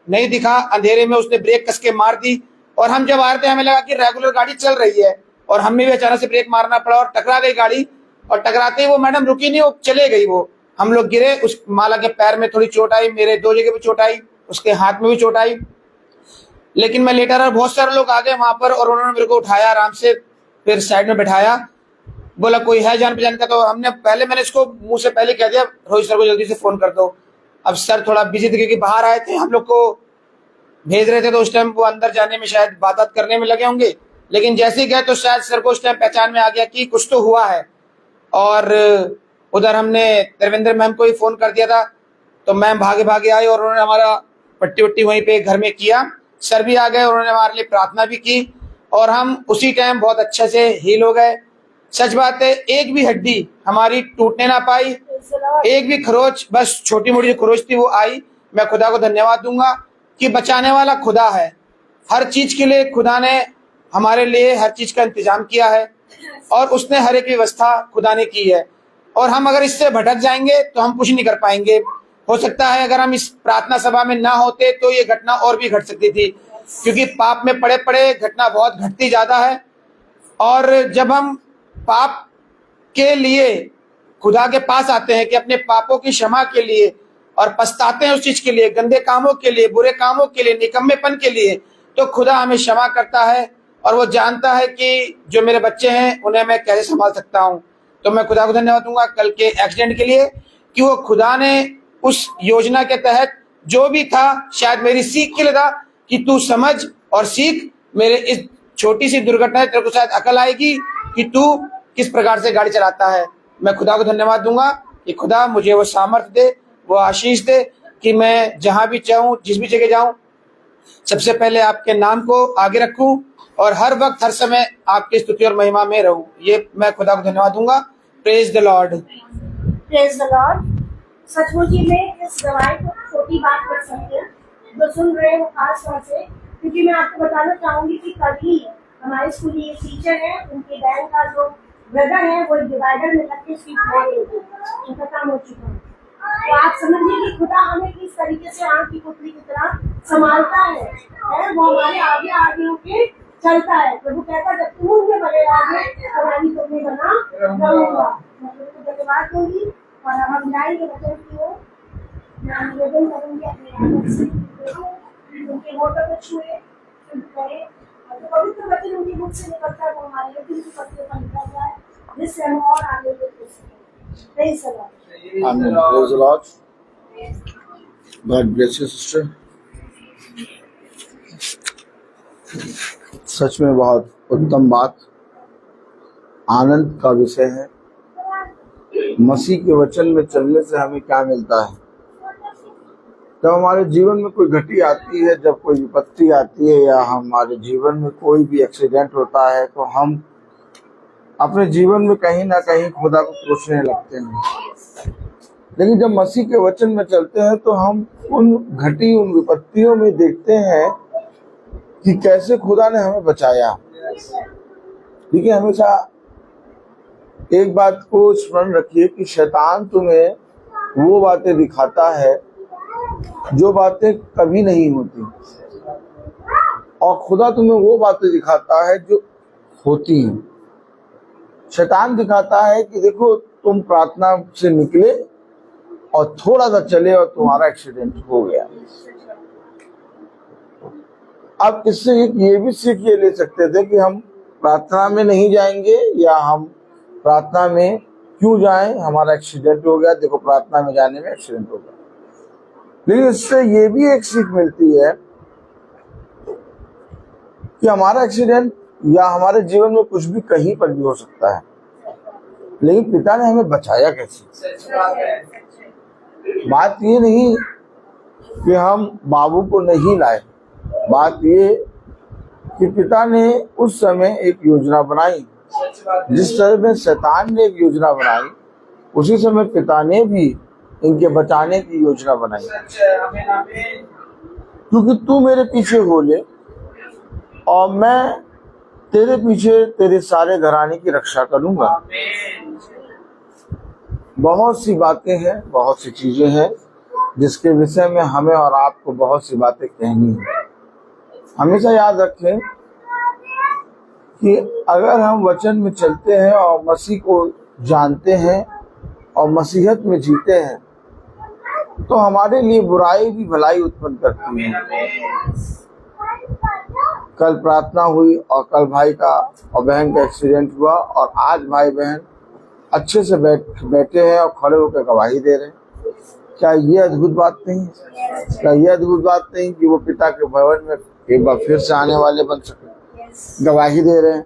नहीं दिखा, अंधेरे में उसने ब्रेक कस के मार दी, और हम जब आ रहे थे हमें लगा कि रेगुलर गाड़ी चल रही है, और हमें भी अचानक से ब्रेक मारना पड़ा और टकरा गई गाड़ी। और टकराते ही वो मैडम रुकी नहीं, वो चले गई। वो हम लोग गिरे, उस माला के पैर में थोड़ी चोट आई, मेरे 2 जगह पे चोट आई, उसके हाथ में भी चोट आई। लेकिन मैं लेटा रहा, बहुत सारे लोग आ गए वहां पर और उन्होंने मेरे को उठाया, आराम से फिर साइड में बैठाया, बोला कोई है जान पहचान का। तो मैंने इसको मुंह से पहले कह दिया रोहित सर को जल्दी से फोन कर दो। अब सर थोड़ा बिजी थे क्योंकि बाहर आए थे, हम लोग को भेज रहे थे, तो उस टाइम वो अंदर जाने में शायद बात करने में लगे होंगे। लेकिन जैसे ही गए तो शायद सर को उस टाइम पहचान में आ गया कि कुछ तो हुआ है। और उधर हमने देवेंद्र मैम को ही फोन कर दिया था, तो मैम भागे भागे आई और उन्होंने हमारा पट्टी वट्टी वहीं पे घर में किया। सर भी आ गए, उन्होंने हमारे लिए प्रार्थना भी की, और हम उसी टाइम बहुत अच्छे से हील हो गए। सच बात है, एक भी हड्डी हमारी टूटने ना पाई, एक भी खरोच, बस छोटी मोटी जो खरोच थी वो आई। मैं खुदा को धन्यवाद दूंगा कि बचाने वाला खुदा है। हर चीज के लिए खुदा ने हमारे लिए हर चीज का इंतजाम किया है, और उसने हर एक व्यवस्था खुदा ने की है। और हम अगर इससे भटक जाएंगे तो हम कुछ नहीं कर पाएंगे। हो सकता है अगर हम इस प्रार्थना सभा में ना होते तो ये घटना और भी घट सकती थी, क्योंकि पाप में पड़े पड़े घटना बहुत घटती ज्यादा है। और जब हम पाप के लिए खुदा के पास आते हैं कि अपने पापों की क्षमा के लिए, और पछताते हैं उस चीज के लिए, गंदे कामों के लिए, बुरे कामों के लिए, निकम्मेपन के लिए, तो खुदा हमें क्षमा करता है, और वो जानता है कि जो मेरे बच्चे हैं उन्हें मैं कैसे संभाल सकता हूँ। तो मैं खुदा को धन्यवाद दूंगा कल के एक्सीडेंट के लिए, कि वो खुदा ने उस योजना के तहत जो भी था, शायद मेरी सीख के लिए था कि तू समझ और सीख। मेरे इस छोटी सी दुर्घटना से तेरे को शायद अकल आएगी कि तू किस प्रकार से गाड़ी चलाता है। मैं खुदा को धन्यवाद दूंगा कि खुदा मुझे वो सामर्थ्य दे, वो आशीष दे कि मैं जहां भी चाहूं, जिस भी जगह जाऊं, सबसे पहले आपके नाम को आगे रखूं, और हर वक्त हर समय आपकी स्तुति और महिमा में रहूं। ये मैं खुदा को धन्यवाद दूंगा। Praise the lord. Praise the Lord. सचमुच ही में इस दवाई को छोटी बात कर सकते हैं, जो सुन रहे हो खास तौर से, क्योंकि मैं आपको बताना चाहूंगी कि कल ही हमारे स्कूल की एक टीचर है, उनके बैंक का जो ब्रदर है वो डिवाइडर में लग के सीट हो गई थी, उनका काम हो चुका है। तो आप समझिए कि खुदा हमें किस तरीके से आंख की पुतली की तरह संभालता है, वो हमारे आगे आगे होके चलता है। प्रभु कहता है जब तुम उनमें बने रहोगे तब तुम्हें बना रहूंगा। मैं तुमको धन्यवाद दूंगी, और हम जाएंगे वचन की ओर। मैं निवेदन करूंगी अपने उनके होठों को छुए करे, और जो पवित्र वचन उनकी मुख से निकलता है वो हमारे लेकिन की पत्तियों पर निकल जाए, जिससे हम और आगे बढ़ सकें। Praise the Lord. Amen. Praise the Lord. God bless you, sister. सच में बहुत उत्तम बात, आनंद का विषय है। मसीह के वचन में चलने से हमें क्या मिलता है? जब हमारे जीवन में कोई घटी आती है, जब कोई विपत्ति आती है, या हमारे जीवन में कोई भी एक्सीडेंट होता है, तो हम अपने जीवन में कहीं ना कहीं खुदा को कोसने लगते हैं। लेकिन जब मसीह के वचन में चलते हैं तो हम उन विपत्तियों में देखते हैं कि कैसे खुदा ने हमें बचाया। देखिए, हमेशा एक बात को स्मरण रखिए कि शैतान तुम्हें वो बातें दिखाता है जो बातें कभी नहीं होती, और खुदा तुम्हें वो बातें दिखाता है जो होती हैं। शैतान दिखाता है कि देखो तुम प्रार्थना से निकले और थोड़ा सा चले और तुम्हारा एक्सीडेंट हो गया। अब इससे ये भी सीख ये ले सकते थे कि हम प्रार्थना में नहीं जाएंगे या हम प्रार्थना में क्यों जाएं, हमारा एक्सीडेंट हो गया, देखो प्रार्थना में जाने में एक्सीडेंट हो गया। लेकिन इससे ये भी एक सीख मिलती है कि हमारा एक्सीडेंट या हमारे जीवन में कुछ भी कहीं पर भी हो सकता है, लेकिन पिता ने हमें बचाया कैसे। बात ये नहीं कि हम बाबू को नहीं लाए, बात ये कि पिता ने उस समय एक योजना बनाई। जिस तरह में शैतान ने एक योजना बनाई, उसी समय पिता ने भी इनके बचाने की योजना बनाई। क्योंकि तू मेरे पीछे हो ले और मैं तेरे पीछे तेरे सारे घराने की रक्षा करूंगा। बहुत सी बातें हैं, बहुत सी चीजें हैं जिसके विषय में हमें और आपको बहुत सी बातें कहनी है। हमेशा याद रखें कि अगर हम वचन में चलते हैं और मसीह को जानते हैं और मसीहत में जीते हैं, तो हमारे लिए बुराई भी भलाई उत्पन्न करती है। कल प्रार्थना हुई और कल भाई का और बहन का एक्सीडेंट हुआ और आज भाई बहन अच्छे से बैठे हैं और खड़े होकर गवाही दे रहे हैं। क्या ये अद्भुत बात नहीं? क्या ये अद्भुत बात नहीं कि वो पिता के भवन में एक बार फिर से आने वाले बन सके, गवाही दे रहे हैं।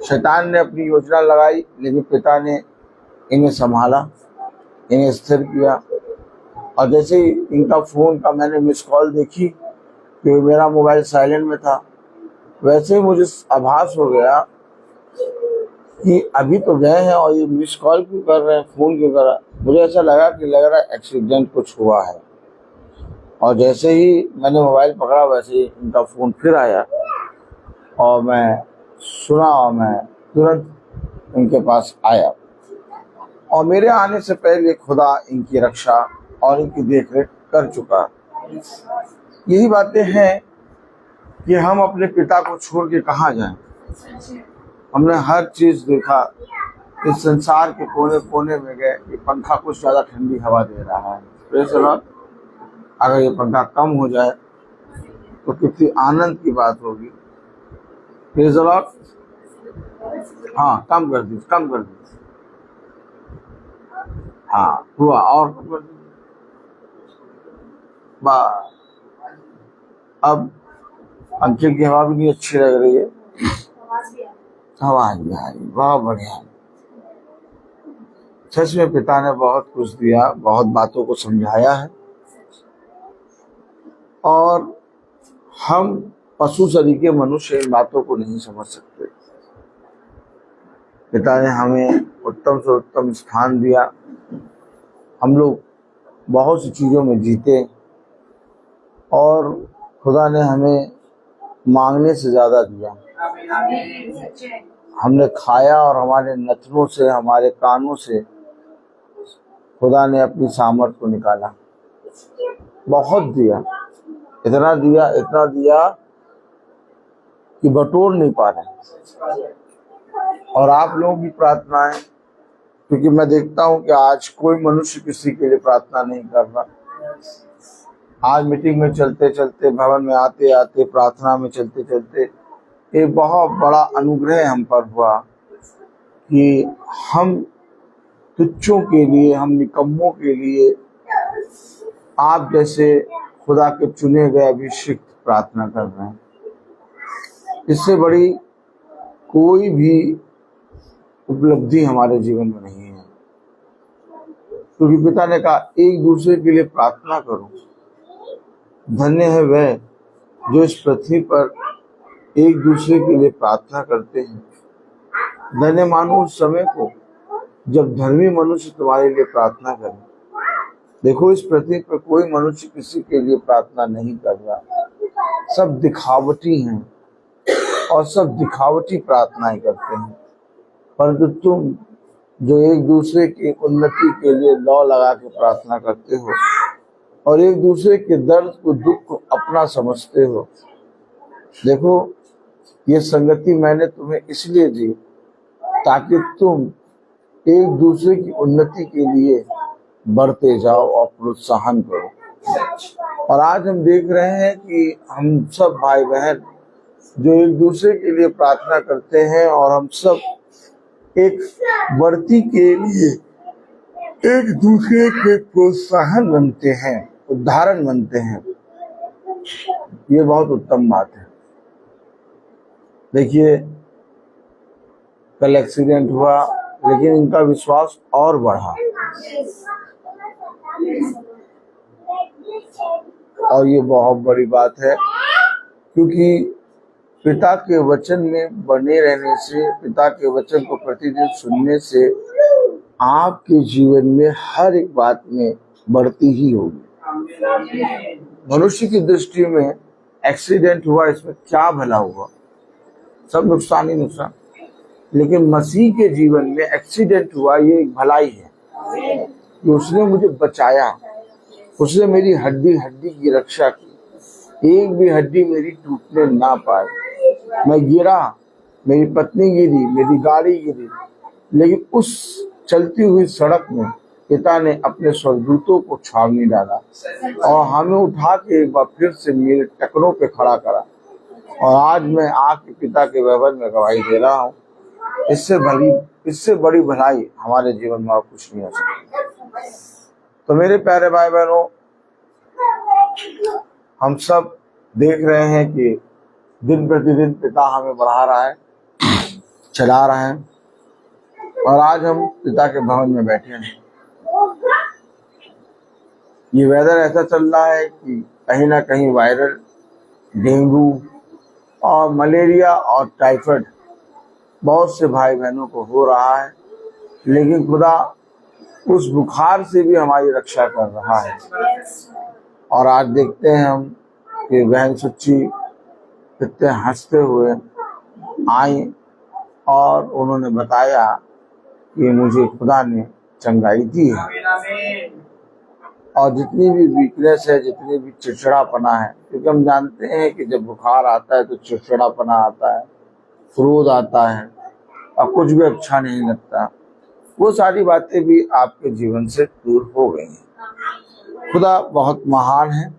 शैतान ने अपनी योजना लगाई, लेकिन पिता ने इन्हें संभाला, इन्हें स्थिर किया। और जैसे ही इनका फोन का मैंने मिस कॉल देखी, क्योंकि मेरा मोबाइल साइलेंट में था, वैसे ही मुझे आभास हो गया कि अभी तो गए हैं और ये मिस कॉल क्यों कर रहे हैं, फोन क्यों कर रहा है। मुझे ऐसा लगा कि लग रहा है एक्सीडेंट कुछ हुआ है। और जैसे ही मैंने मोबाइल पकड़ा, वैसे ही इनका फोन फिर आया और मैं सुना और मैं तुरंत इनके पास आया। और मेरे आने से पहले खुदा इनकी रक्षा और इनकी देखरेख कर चुका। यही बातें हैं कि हम अपने पिता को छोड़ के कहाँ जाएं। हमने हर चीज देखा, इस संसार के कोने कोने में गए। ये पंखा कुछ ज्यादा ठंडी हवा दे रहा है, प्रेज़ द लॉर्ड। अगर ये पंखा कम हो जाए तो कितनी आनंद की बात होगी, प्रेज़ द लॉर्ड। हाँ, कम कर दीजिए, कम कर दीजिए। हाँ, हुआ, और कम कर दीजिए। बस अब पंखे की हवा भी नहीं अच्छी लग रही है, आवाज भी आ रही, बहुत बढ़िया। सच में पिता ने बहुत कुछ दिया, बहुत बातों को समझाया है। और हम पशु शरीर के मनुष्य इन बातों को नहीं समझ सकते। पिता ने हमें उत्तम से उत्तम स्थान दिया। हम लोग बहुत सी चीजों में जीते और खुदा ने हमें मांगने से ज्यादा दिया। हमने खाया और हमारे नथनों से, हमारे कानों से खुदा ने अपनी सामर्थ को निकाला। बहुत दिया, इतना दिया, इतना दिया कि बटोर नहीं पा रहे। और आप लोगों की प्रार्थनाएं, क्योंकि मैं देखता हूं कि आज कोई मनुष्य किसी के लिए प्रार्थना नहीं कर रहा। आज मीटिंग में चलते चलते, भवन में आते आते, प्रार्थना में चलते चलते एक बहुत बड़ा अनुग्रह हम पर हुआ कि हम तुच्छों के लिए, हम निकम्मों के लिए आप जैसे खुदा के चुने गए अभिषिक्त प्रार्थना कर रहे हैं। इससे बड़ी कोई भी उपलब्धि हमारे जीवन में नहीं है। क्योंकि पिता ने कहा एक दूसरे के लिए प्रार्थना करो। धन्य है वह जो इस पृथ्वी पर एक दूसरे के लिए प्रार्थना करते हैं। धन्य मानो उस समय को जब धर्मी मनुष्य तुम्हारे लिए प्रार्थना करे। देखो, इस पृथ्वी पर कोई मनुष्य किसी के लिए प्रार्थना नहीं कर रहा। सब दिखावटी हैं और सब दिखावटी प्रार्थनाएं करते हैं। परंतु तुम जो एक दूसरे की उन्नति के लिए लौ लगा के प्रार्थना करते हो और एक दूसरे के दर्द को, दुख को अपना समझते हो। देखो, ये संगति मैंने तुम्हें इसलिए दी ताकि तुम एक दूसरे की उन्नति के लिए बढ़ते जाओ और प्रोत्साहन करो। और आज हम देख रहे हैं कि हम सब भाई बहन जो एक दूसरे के लिए प्रार्थना करते हैं और हम सब एक बढ़ती के लिए एक दूसरे के प्रोत्साहन बनते हैं, उदाहरण बनते हैं। ये बहुत उत्तम बात है। देखिए, कल एक्सीडेंट हुआ, लेकिन इनका विश्वास और बढ़ा और ये बहुत बड़ी बात है, क्योंकि पिता के वचन में बने रहने से, पिता के वचन को प्रतिदिन सुनने से आपके जीवन में हर एक बात में बढ़ती ही होगी। मनुष्य की दृष्टि में एक्सीडेंट हुआ, इसमें क्या भला हुआ, सब नुकसान ही नुकसान। लेकिन मसीह के जीवन में एक्सीडेंट हुआ, ये एक भलाई है कि उसने मुझे बचाया, उसने मेरी हड्डी हड्डी की रक्षा की, एक भी हड्डी मेरी टूटने ना पाए। मैं गिरा, मेरी पत्नी गिरी, मेरी गाड़ी गिरी, लेकिन उस चलती हुई सड़क में पिता ने अपने स्वर्गदूतों को छावनी डाला और हमें उठा के एक बार फिर से मेरे टकरों पे खड़ा करा। और आज मैं आपके पिता के भवन में गवाही दे रहा हूँ। इससे बड़ी भलाई हमारे जीवन में और कुछ नहीं हो सकती। तो मेरे प्यारे भाई बहनों, हम सब देख रहे हैं कि दिन प्रतिदिन पिता हमें बढ़ा रहा है, चला रहा है, और आज हम पिता के भवन में बैठे हैं। ये वेदर ऐसा चल रहा है कि कहीं ना कहीं वायरल डेंगू और मलेरिया और टाइफाइड बहुत से भाई बहनों को हो रहा है, लेकिन खुदा उस बुखार से भी हमारी रक्षा कर रहा है। और आज देखते हैं हम कि बहन सच्ची कितने हंसते हुए आई और उन्होंने बताया कि मुझे खुदा ने चंगाई दी है। और जितनी भी वीकनेस है, जितनी भी चिड़चिड़ापना है, क्योंकि हम जानते हैं कि जब बुखार आता है तो चिड़चिड़ापना आता है, क्रोध आता है और कुछ भी अच्छा नहीं लगता, वो सारी बातें भी आपके जीवन से दूर हो गई हैं। खुदा बहुत महान है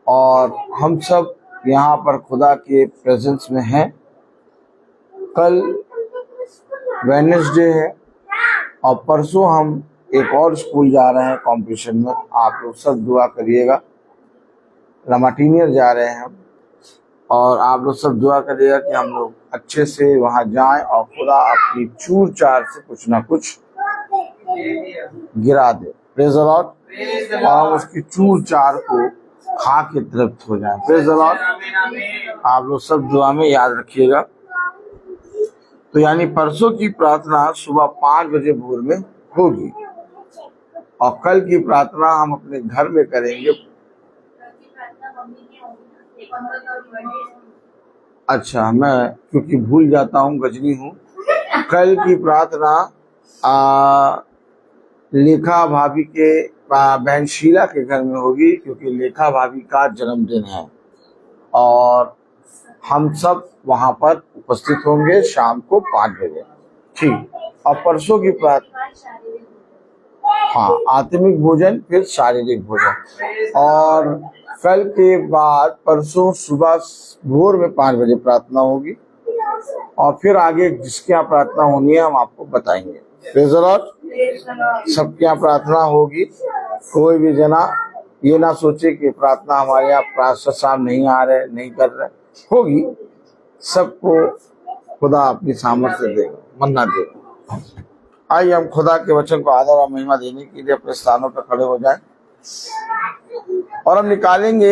और हम सब यहाँ पर खुदा के प्रेजेंस में हैं। कल वेडनेसडे है और परसों हम एक और स्कूल जा रहे हैं कॉम्पिटिशन में। आप लोग सब दुआ करिएगा। लमाटीनियर जा रहे हैं हम, और आप लोग सब दुआ करिएगा कि हम लोग अच्छे से वहां जाएं और खुदा अपनी चूर चार से कुछ ना कुछ गिरा दे। Praise the Lord. और हम उसकी चूर चार को खा के तृप्त हो जाएं। Praise the Lord. आप लोग सब दुआ में याद रखिएगा। तो यानी परसों की प्रार्थना सुबह 5 बजे भोर में होगी और कल की प्रार्थना हम अपने घर में करेंगे। अच्छा, मैं क्योंकि भूल जाता हूँ, गजनी हूँ। कल की प्रार्थना लेखा भाभी के बहन शीला के घर में होगी, क्योंकि लेखा भाभी का जन्मदिन है और हम सब वहां पर उपस्थित होंगे शाम को 5 बजे। ठीक। और परसों की प्रार्थना, हाँ, आत्मिक भोजन फिर शारीरिक भोजन। और कल के बाद परसों सुबह भोर में 5 बजे प्रार्थना होगी और फिर आगे जिसके यहाँ प्रार्थना होनी है हम आपको बताएंगे। Praise the Lord. सबके यहाँ प्रार्थना होगी। कोई भी जना ये ना सोचे कि प्रार्थना हमारे यहाँ पास्टर साहब नहीं आ रहे, नहीं कर रहे, होगी। सबको खुदा अपनी सामर्थ्य देगा, मन्ना देगा। आइए हम खुदा के वचन को आदर और महिमा देने के लिए अपने स्थानों पर खड़े हो जाएं और हम निकालेंगे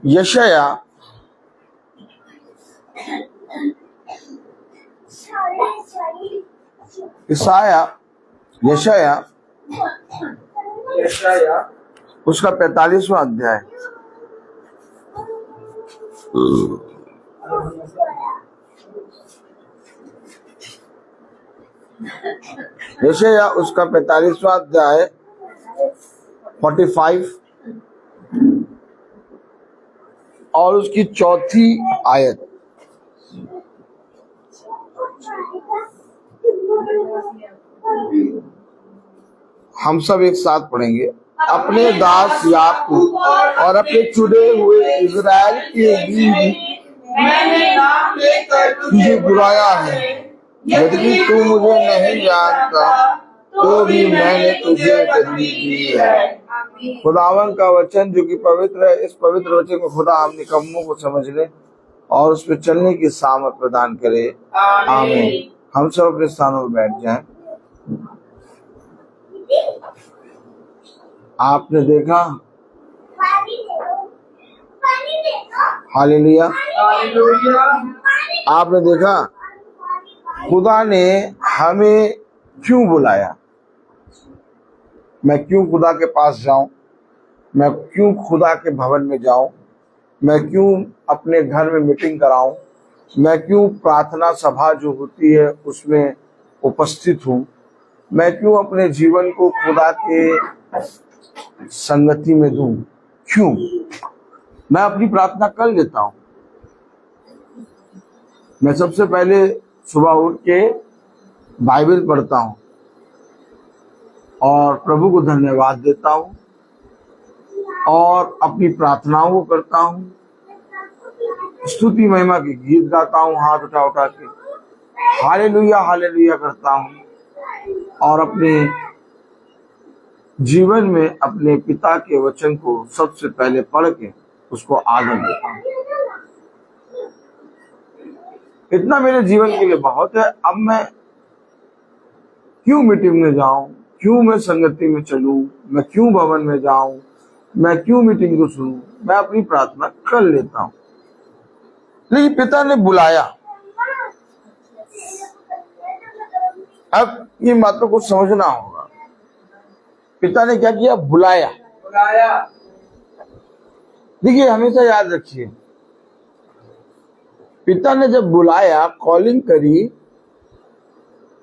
यशाया उसका 45वां अध्याय। यशाया उसका 45वां अध्याय 45 और उसकी 4थी आयत। हम सब एक साथ पढ़ेंगे। अपने दास याकूब और अपने चुने हुए इज़राइल के लिए मैंने नाम लेकर तुझे बुलाया है। यदि तू मुझे नहीं जानता तो भी मैंने तुझे तजवीज़ दी है। खुदावन का वचन जो कि पवित्र है, इस पवित्र वचन को खुदा हम निकम्मों को समझने और उस पर चलने की सामर्थ प्रदान करे। आमीन। हम सब अपने स्थानों पर बैठ जाएं। आपने देखा, हालेलुया, आपने देखा खुदा ने हमें क्यों बुलाया। मैं क्यों खुदा के पास जाऊं, मैं क्यों खुदा के भवन में जाऊं, मैं क्यों अपने घर में मीटिंग कराऊं, मैं क्यों प्रार्थना सभा जो होती है उसमें उपस्थित हूं, मैं क्यों अपने जीवन को खुदा के संगति में दूं। क्यों? मैं अपनी प्रार्थना कर लेता हूं। मैं सबसे पहले सुबह उठ के बाइबल पढ़ता हूं और प्रभु को धन्यवाद देता हूं और अपनी प्रार्थनाओं को करता हूं, स्तुति महिमा के गीत गाता हूं, हाथ उठा उठा के हालेलुया हालेलुया करता हूं और अपने जीवन में अपने पिता के वचन को सबसे पहले पढ़ के उसको आदर देता हूं। इतना मेरे जीवन के लिए बहुत है। अब मैं क्यों मीटिंग में जाऊं, क्यों मैं संगति में चलूं, मैं क्यों भवन में जाऊं, मैं क्यों मीटिंग को सुनूं, मैं अपनी प्रार्थना कर लेता हूं। लेकिन पिता ने बुलाया। अब ये बातों को समझना होगा। पिता ने क्या किया? बुलाया। देखिए, हमेशा याद रखिए, पिता ने जब बुलाया, कॉलिंग करी,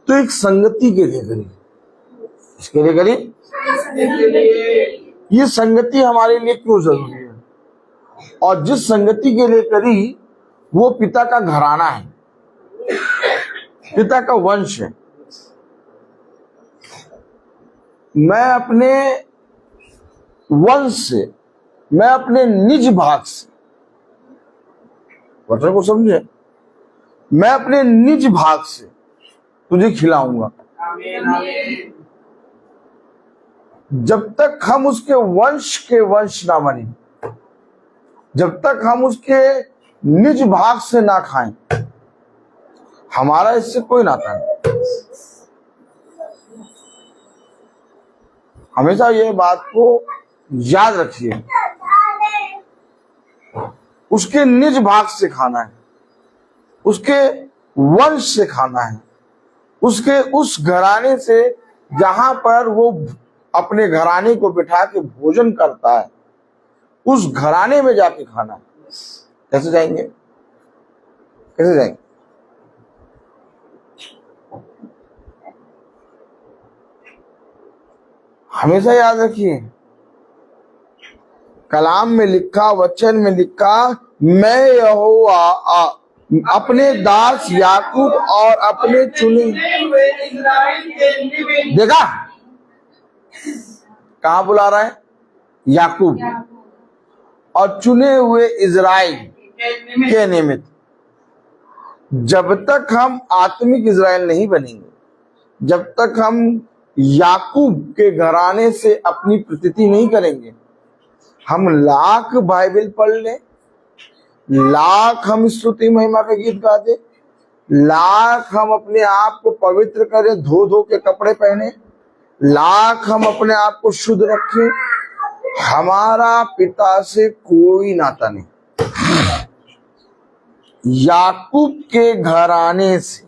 तो एक संगति के लिए करी। इसके लिए करी। ये संगति हमारे लिए क्यों जरूरी है? और जिस संगति के लिए करी वो पिता का घराना है, पिता का वंश है। मैं अपने वंश से, मैं अपने निज भाग से, वचन को समझे, मैं अपने निज भाग से तुझे खिलाऊंगा। जब तक हम उसके वंश के वंश ना बने, जब तक हम उसके निज भाग से ना खाएं, हमारा इससे कोई नाता नहीं। हमेशा ये बात को याद रखिए। उसके निज भाग से खाना है, उसके वंश से खाना है, उसके उस घराने से जहां पर वो अपने घराने को बिठा के भोजन करता है, उस घराने में जाके खाना है। कैसे जाएंगे? कैसे जाएंगे? हमेशा याद रखिए, कलाम में लिखा, वचन में लिखा, मैं यहोवा अपने दास याकूब और अपने चुने हुए इज़राइल के। देखा कहां बुला रहा है? याकूब और चुने हुए इज़राइल के निमित्त। जब तक हम आत्मिक इज़राइल नहीं बनेंगे, जब तक हम याकूब के घराने से अपनी प्रतीति नहीं करेंगे, हम लाख बाइबल पढ़ लें, लाख हम स्तुति महिमा के गीत गा दे, लाख हम अपने आप को पवित्र करें, धो धो के कपड़े पहने, लाख हम अपने आप को शुद्ध रखें, हमारा पिता से कोई नाता नहीं। याकूब के घराने से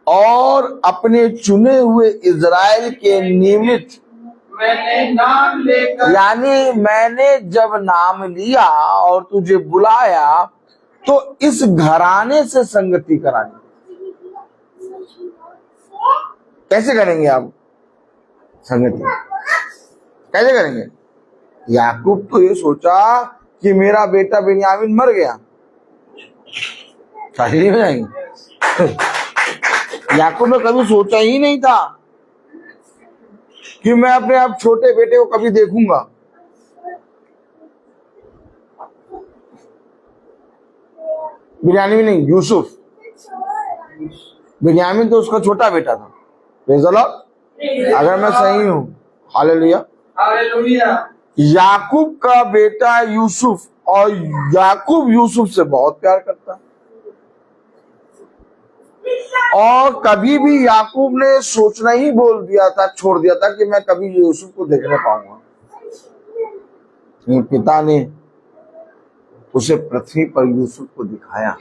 और अपने चुने हुए इज़राइल के निमित्त मैंने नाम लेकर, यानी मैंने जब नाम लिया और तुझे बुलाया तो इस घराने से संगति करानी। कैसे करेंगे आप संगति? कैसे करेंगे? याकूब तो ये सोचा कि मेरा बेटा बिन्यामीन मर गया, शादी में जाएंगे। याकूब ने कभी सोचा ही नहीं था कि मैं अपने आप छोटे बेटे को कभी देखूंगा। बिन्यामीन नहीं, यूसुफ। बिन्यामीन तो उसका छोटा बेटा था। Praise the Lord. अगर मैं सही हूं, हालेलुया। याकूब का बेटा यूसुफ, और याकूब यूसुफ से बहुत प्यार करता है। और कभी भी याकूब ने सोचना ही बोल दिया था, छोड़ दिया था कि मैं कभी यूसुफ को देखने पाऊंगा। पिता ने उसे पृथ्वी पर यूसुफ को दिखाया।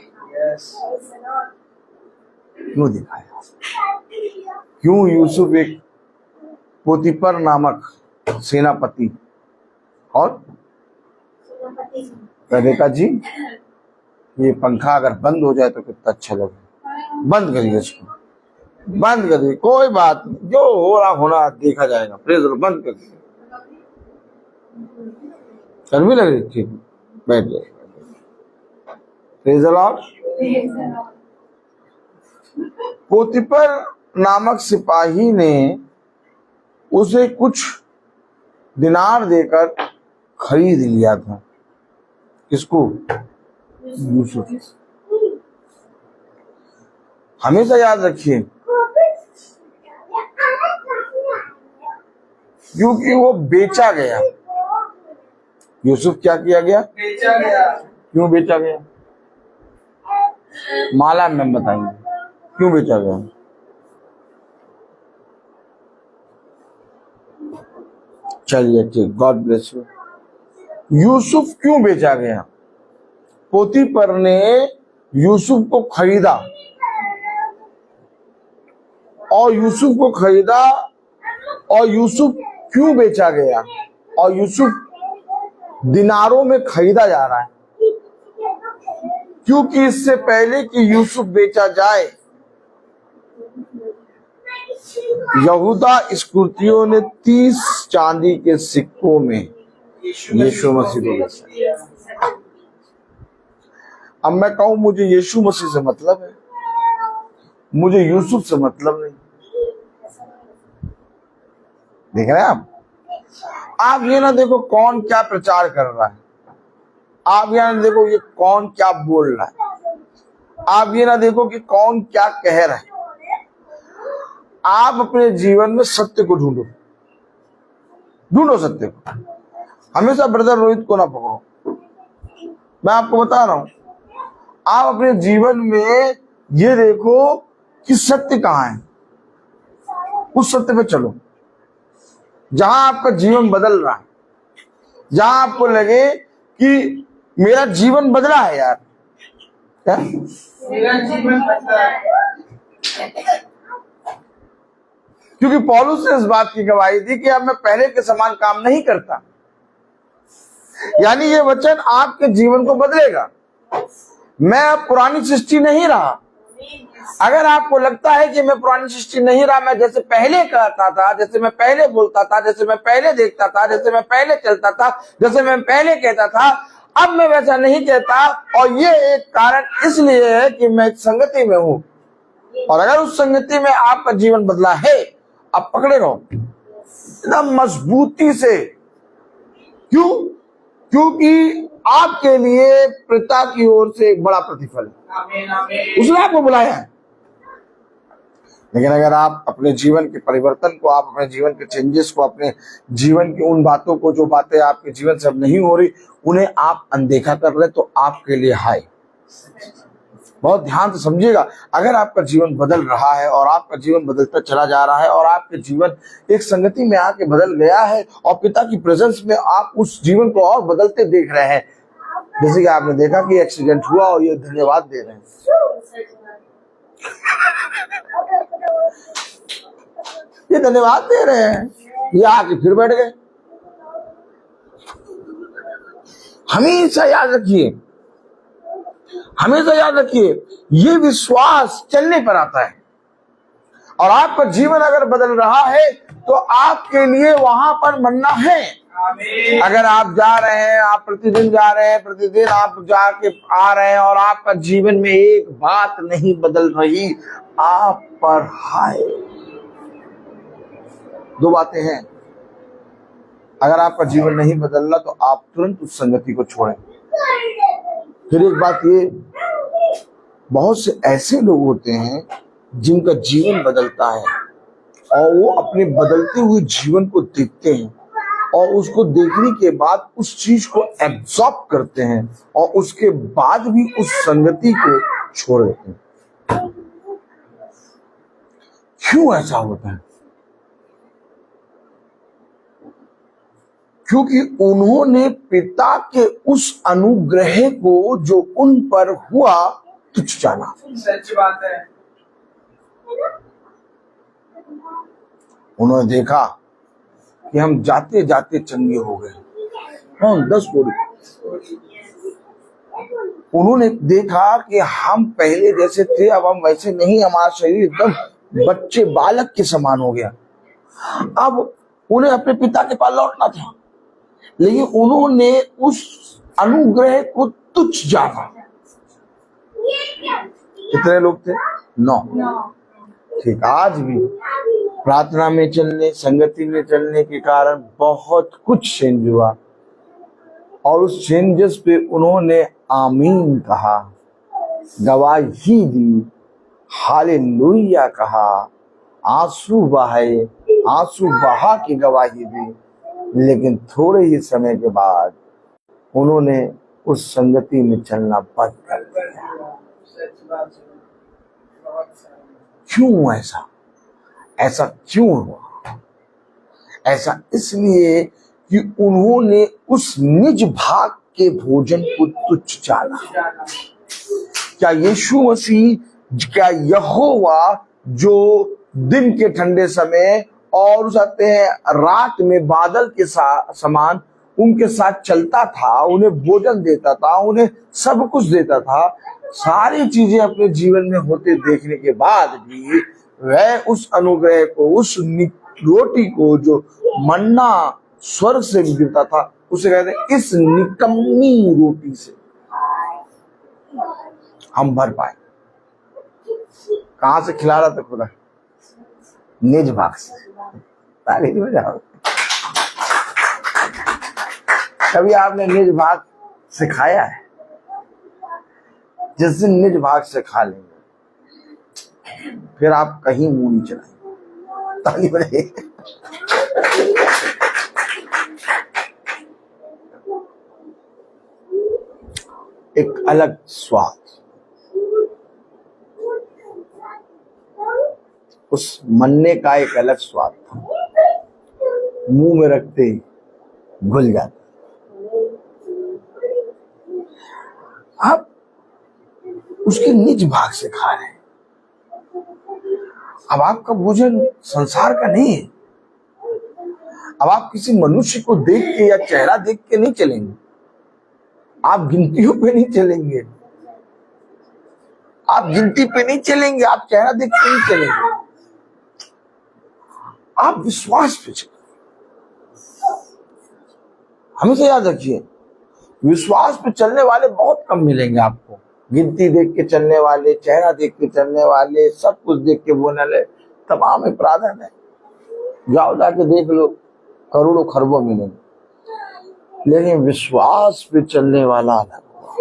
क्यों दिखाया? क्यों? यूसुफ एक पोतीपर नामक सेनापति, और रेखा जी ये पंखा अगर बंद हो जाए तो कितना अच्छा लगे। बंद करिए इसको, बंद करिए, कोई बात नहीं, जो हो रहा होना देखा जाएगा। Praise the Lord. बंद करिए, गर्मी लग रही थी, बैठ जाए। Praise the Lord. पोतीपर नामक सिपाही ने उसे कुछ दिनार देकर खरीद लिया था। किसको? यूसुफ। हमेशा याद रखिए, क्योंकि वो बेचा गया। यूसुफ क्या किया गया? बेचा गया। क्यों बेचा गया? माला में बताएंगे क्यों बेचा गया। चलिए ठीक, गॉड ब्लेस यू। यूसुफ क्यों बेचा गया? पोतीपर ने यूसुफ को खरीदा, और यूसुफ को खरीदा, और यूसुफ क्यों बेचा गया? और यूसुफ दिनारों में खरीदा जा रहा है, क्योंकि इससे पहले कि यूसुफ बेचा जाए, यहूदा इस्करियोती ने 30 चांदी के सिक्कों में यीशु मसीह को बेचा। अब मैं कहूं मुझे यीशु मसीह से मतलब है, मुझे यूसुफ से मतलब नहीं। देख रहे हैं आप ये ना देखो कौन क्या प्रचार कर रहा है, आप ये ना देखो ये कौन क्या बोल रहा है, आप ये ना देखो कि कौन क्या कह रहा है। आप अपने जीवन में सत्य को ढूंढो, ढूंढो सत्य को। हमेशा ब्रदर रोहित को ना पकड़ो। मैं आपको बता रहा हूं, आप अपने जीवन में ये देखो कि सत्य कहाँ है, उस सत्य पे चलो। जहां आपका जीवन बदल रहा है, जहां आपको लगे कि मेरा जीवन बदला है यार, क्या मेरा जीवन बदला है। क्योंकि पौलुस ने इस बात की गवाही दी कि अब मैं पहले के समान काम नहीं करता। यानी ये वचन आपके जीवन को बदलेगा। मैं अब पुरानी सृष्टि नहीं रहा। अगर आपको लगता है कि मैं पुरानी सृष्टि नहीं रहा, मैं जैसे पहले करता था, जैसे मैं पहले बोलता था, जैसे मैं पहले देखता था, जैसे मैं पहले चलता था, जैसे मैं पहले कहता था, अब मैं वैसा नहीं कहता। और ये एक कारण इसलिए है कि मैं एक संगति में हूं। और अगर उस संगति में आपका जीवन बदला है, आप पकड़े रहो एकदम मजबूती से। क्यों? क्योंकि आपके लिए पिता की ओर से एक बड़ा प्रतिफल है। उसने आपको बुलाया है। लेकिन अगर आप अपने जीवन के परिवर्तन को, आप अपने जीवन के चेंजेस को, अपने जीवन की उन बातों को, जो बातें आपके जीवन से अब नहीं हो रही, उन्हें आप अनदेखा कर रहे, तो आपके लिए हाय। बहुत ध्यान से समझिएगा। अगर आपका जीवन बदल रहा है और आपका जीवन बदलता चला जा रहा है और आपके जीवन एक संगति में आके बदल गया है और पिता की प्रेजेंस में आप उस जीवन को और बदलते देख रहे हैं, जैसे कि आपने देखा कि एक्सीडेंट हुआ और ये धन्यवाद दे रहे हैं, ये धन्यवाद दे रहे हैं, ये आके फिर बैठ गए। हमेशा याद रखिए, हमेशा याद रखिए, ये विश्वास चलने पर आता है। और आपका जीवन अगर बदल रहा है तो आपके लिए वहां पर मन्ना है। अगर आप जा रहे हैं, आप प्रतिदिन जा रहे हैं, प्रतिदिन आप जाके आ रहे हैं और आपका जीवन में एक बात नहीं बदल रही, आप पर हाय। दो बातें हैं, अगर आपका जीवन नहीं बदल रहा तो आप तुरंत उस संगति को छोड़ें। फिर एक बात ये, बहुत से ऐसे लोग होते हैं जिनका जीवन बदलता है और वो अपने बदलते हुए जीवन को देखते हैं और उसको देखने के बाद उस चीज को एब्जॉर्ब करते हैं और उसके बाद भी उस संगति को छोड़ देते हैं। क्यों ऐसा होता है? क्योंकि उन्होंने पिता के उस अनुग्रह को जो उन पर हुआ तुच्छ जाना। सच बात है। उन्होंने देखा कि हम जाते जाते चंगे हो गए, हम 10 कोड़ी। उन्होंने देखा कि हम पहले जैसे थे अब हम वैसे नहीं, हमारा शरीर एकदम बच्चे बालक के समान हो गया। अब उन्हें अपने पिता के पास लौटना था, लेकिन उन्होंने उस अनुग्रह को तुच्छ जाना। कितने लोग थे? 9। ठीक, आज भी प्रार्थना में चलने, संगति में चलने के कारण बहुत कुछ चेंज हुआ और उस चेंजेस पे उन्होंने आमीन कहा, गवाही दी, हालेलुया कहा, आंसू बहाए, आंसू बहा के गवाही दी। लेकिन थोड़े ही समय के बाद उन्होंने उस संगति में चलना बंद कर दिया। क्यों ऐसा? ऐसा क्यों हुआ? ऐसा इसलिए कि उन्होंने उस निज भाग के भोजन को तुच्छ जाना। क्या यीशु मसीह, क्या यहोवा जो दिन के ठंडे समय और उस आते हैं रात में बादल के समान उनके साथ चलता था, उन्हें भोजन देता था, उन्हें सब कुछ देता था, सारी चीजें अपने जीवन में होते देखने के बाद भी वह उस अनुग्रह को, उस रोटी को जो मन्ना स्वर्ग से गिरता था, उसे कहते हैं इस निकम्मी रोटी से हम भर पाए। कहां से खिला रहा था खुदा? निज भाग से। ताली बजाओ। कभी आपने निज भाग से खाया है? जिस दिन निज भाग से खा लेंगे फिर आप कहीं मुंह नहीं चलाएंगे। ताली बजाइए। एक अलग स्वाद, उस मन्ने का एक अलग स्वाद था, मुंह में रखते ही घुल जाता। आप उसके निज भाग से खा रहे हैं। अब आपका भोजन संसार का नहीं है। अब आप किसी मनुष्य को देख के या चेहरा देख के नहीं चलेंगे, आप गिनतियों पे नहीं चलेंगे, आप गिनती पे नहीं चलेंगे, आप चेहरा देख के नहीं चलेंगे, आप विश्वास पे चलेंगे। हमेशा याद रखिए, विश्वास पे चलने वाले बहुत कम मिलेंगे आपको। गिनती देख के चलने वाले, चेहरा देख के चलने वाले, सब कुछ देख के बोलने वाले तमाम अपराधन है। जाओ जाके देख लो, करोड़ों खरबों मिलेंगे। लेकिन विश्वास पे चलने वाला अलग हुआ।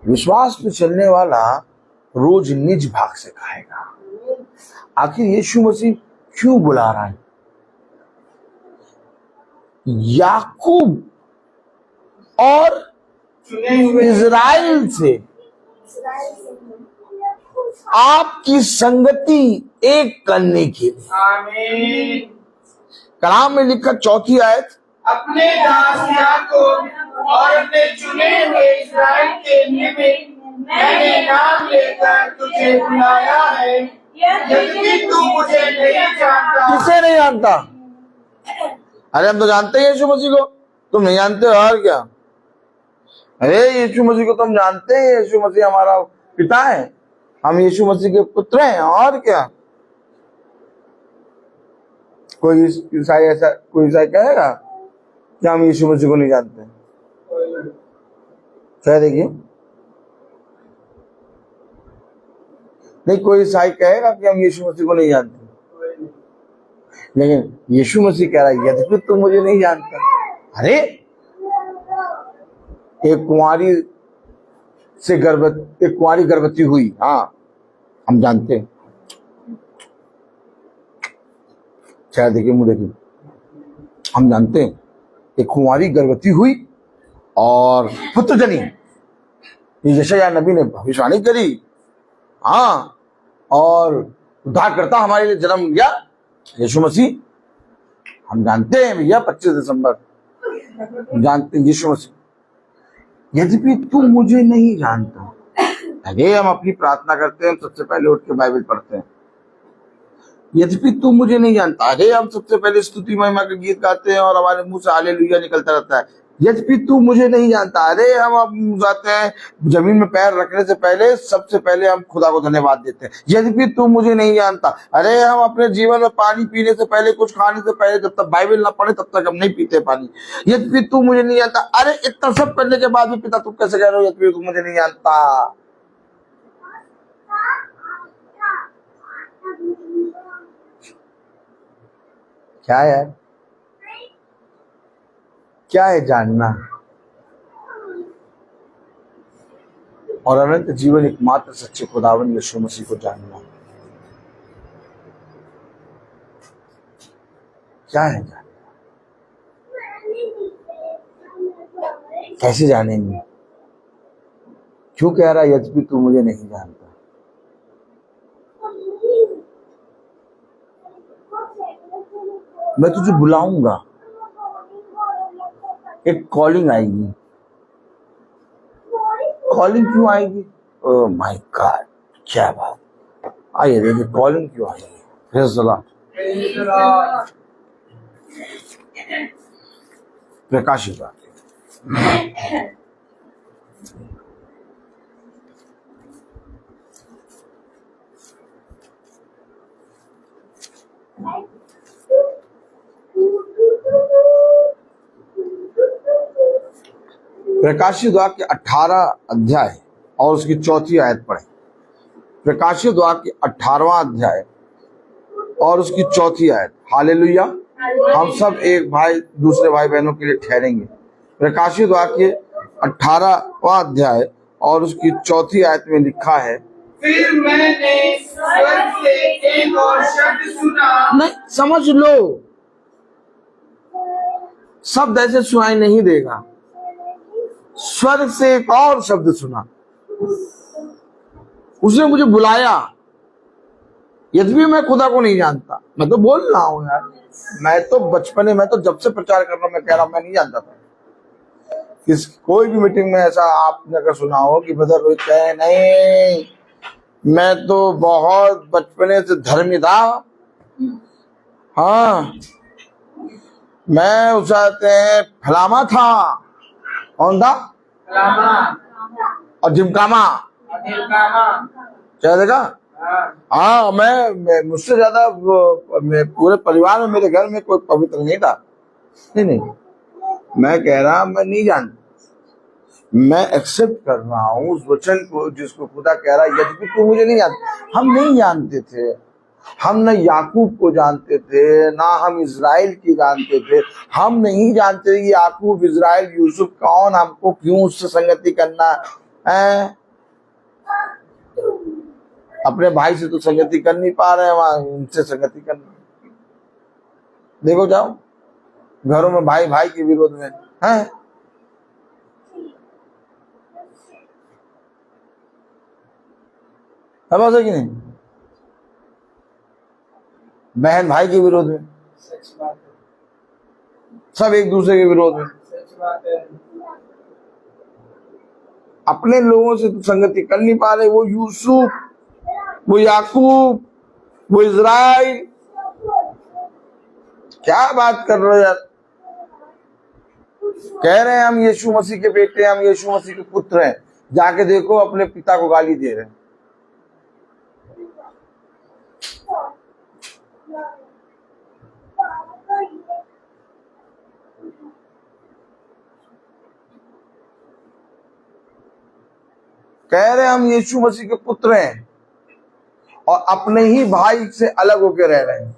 विश्वास पे चलने वाला रोज निज भाग से खाएगा। आखिर यीशु मसीह क्यों बुला रहा है? याकूब और इज़राइल से आपकी संगति एक करने के लिए। आमीन। कलाम में लिखा 4 आयत, अपने दास याकूब और अपने चुने हुए इस्राएल के निमित्त मैंने नाम लेकर तुझे बुलाया है, यद्यपि तू मुझे नहीं जानता। किसे नहीं जानता? अरे हम तो जानते हैं यीशु मसीह को, तुम नहीं जानते हो और क्या? अरे यीशु मसीह को तुम जानते हैं, यीशु मसीह हमारा पिता है, हम यीशु मसीह के पुत्र हैं और क्या? कोई ईसाई कहेगा कि हम यीशु मसीह को नहीं जानते? क्या देखिए, नहीं, कोई ईसाई कहेगा कि हम यीशु मसीह को नहीं जानते, लेकिन यीशु मसीह कह रहा है यद्यपि तू मुझे नहीं जानता। अरे एक कुंवारी गर्भवती हुई, हाँ हम जानते हैं, शायद देखिए मुंह देखिए, हम जानते हैं एक कुंवारी गर्भवती हुई और पुत्र जनी। ये यशायाह नबी ने भविष्यवाणी करी, हाँ, और उद्धारकर्ता हमारे लिए जन्म लिया यीशु मसीह। हम जानते हैं भैया 25 दिसंबर जानते हैं यीशु मसीह। यद्यपि तू मुझे नहीं जानता, अरे हम अपनी प्रार्थना करते हैं, हम सबसे पहले उठ के बाइबल पढ़ते हैं। यद्यपि तू मुझे नहीं जानता, अरे हम सबसे पहले स्तुति महिमा के गीत गाते हैं और हमारे मुंह से हालेलुया निकलता रहता है। यद्यपि तू मुझे नहीं जानता, अरे हम अब जाते हैं जमीन में पैर रखने से पहले सबसे पहले हम खुदा को धन्यवाद देते हैं। यद्यपि तू मुझे नहीं जानता, अरे हम अपने जीवन में पानी पीने से पहले, कुछ खाने से पहले, जब तक बाइबल ना पढ़े तब तक हम नहीं पीते पानी। यद्यपि तू मुझे नहीं जानता, अरे इतना सब करने के बाद भी पिता तू कैसे कह रहे हो यद्यपि तू मुझे नहीं जानता। क्या है यार, क्या है जानना और अनंत जीवन एकमात्र सच्चे खुदावन यीशु मसीह को जानना। क्या है जानना, कैसे जानेंगे? क्यों कह रहा है यद्यपि तू मुझे नहीं जानता? मैं तुझे बुलाऊंगा, एक कॉलिंग आएगी। कॉलिंग क्यों आएगी? ओह माय गॉड, क्या बात। आइए देखिए कॉलिंग क्यों आएगी। Praise the Lord. प्रकाशित वाक्य प्रकाशित वाक्य 18 अध्याय और उसकी 4थी आयत पढ़े। प्रकाशित वाक्य 18वां अध्याय और उसकी 4थी आयत। हालेलुया। हम सब एक भाई दूसरे भाई बहनों के लिए ठहरेंगे। प्रकाशित वाक्य 18वां अध्याय और उसकी 4थी आयत में लिखा है, फिर मैंने स्वर्ग से एक और शब्द सुना। नहीं, समझ लो, शब्द ऐसे सुनाई नहीं देगा। स्वर्ग से एक और शब्द सुना, उसने मुझे बुलाया। यद्यपि मैं खुदा को नहीं जानता, मैं तो बोल रहा हूँ यार, मैं तो बचपने में, तो जब से प्रचार कर रहा हूँ मैं कह रहा हूँ मैं नहीं जानता था। किस कोई भी मीटिंग में ऐसा आपने अगर सुना हो कि ब्रदर रोहित कहे नहीं, मैं तो बहुत बचपने से धर्मी था, हाँ मैं उसाते फलामा था। कौन था? और जिमकामा क्या देखा? हाँ मैं मुझसे ज्यादा पूरे परिवार में मेरे घर में कोई पवित्र नहीं था। नहीं, मैं कह रहा मैं नहीं जानता, मैं एक्सेप्ट कर रहा हूँ उस वचन को जिसको खुदा कह रहा है यद्यपि तू मुझे नहीं जानता। हम नहीं जानते थे, हम न याकूब को जानते थे, ना हम इज़राइल की जानते थे। हम नहीं जानते कि याकूब, इज़राइल, यूसुफ कौन, हमको क्यों उससे संगति करना है। अपने भाई से तो संगति कर नहीं पा रहे हैं, वहां उनसे संगति करना। देखो जाओ घरों में भाई भाई के विरोध में है, बात है कि नहीं? बहन भाई के विरोध में, सब एक दूसरे के विरोध में। अपने लोगों से तो संगति कर नहीं पा रहे। वो यूसुफ, वो याकूब, वो इज़राइल, क्या बात कर रहे हो यार। कह रहे हैं हम यीशु मसीह के बेटे, हम यीशु मसीह के पुत्र हैं, जाके देखो अपने पिता को गाली दे रहे हैं। कह रहे हम यीशु मसीह के पुत्र हैं, और अपने ही भाई से अलग होकर रह रहे हैं।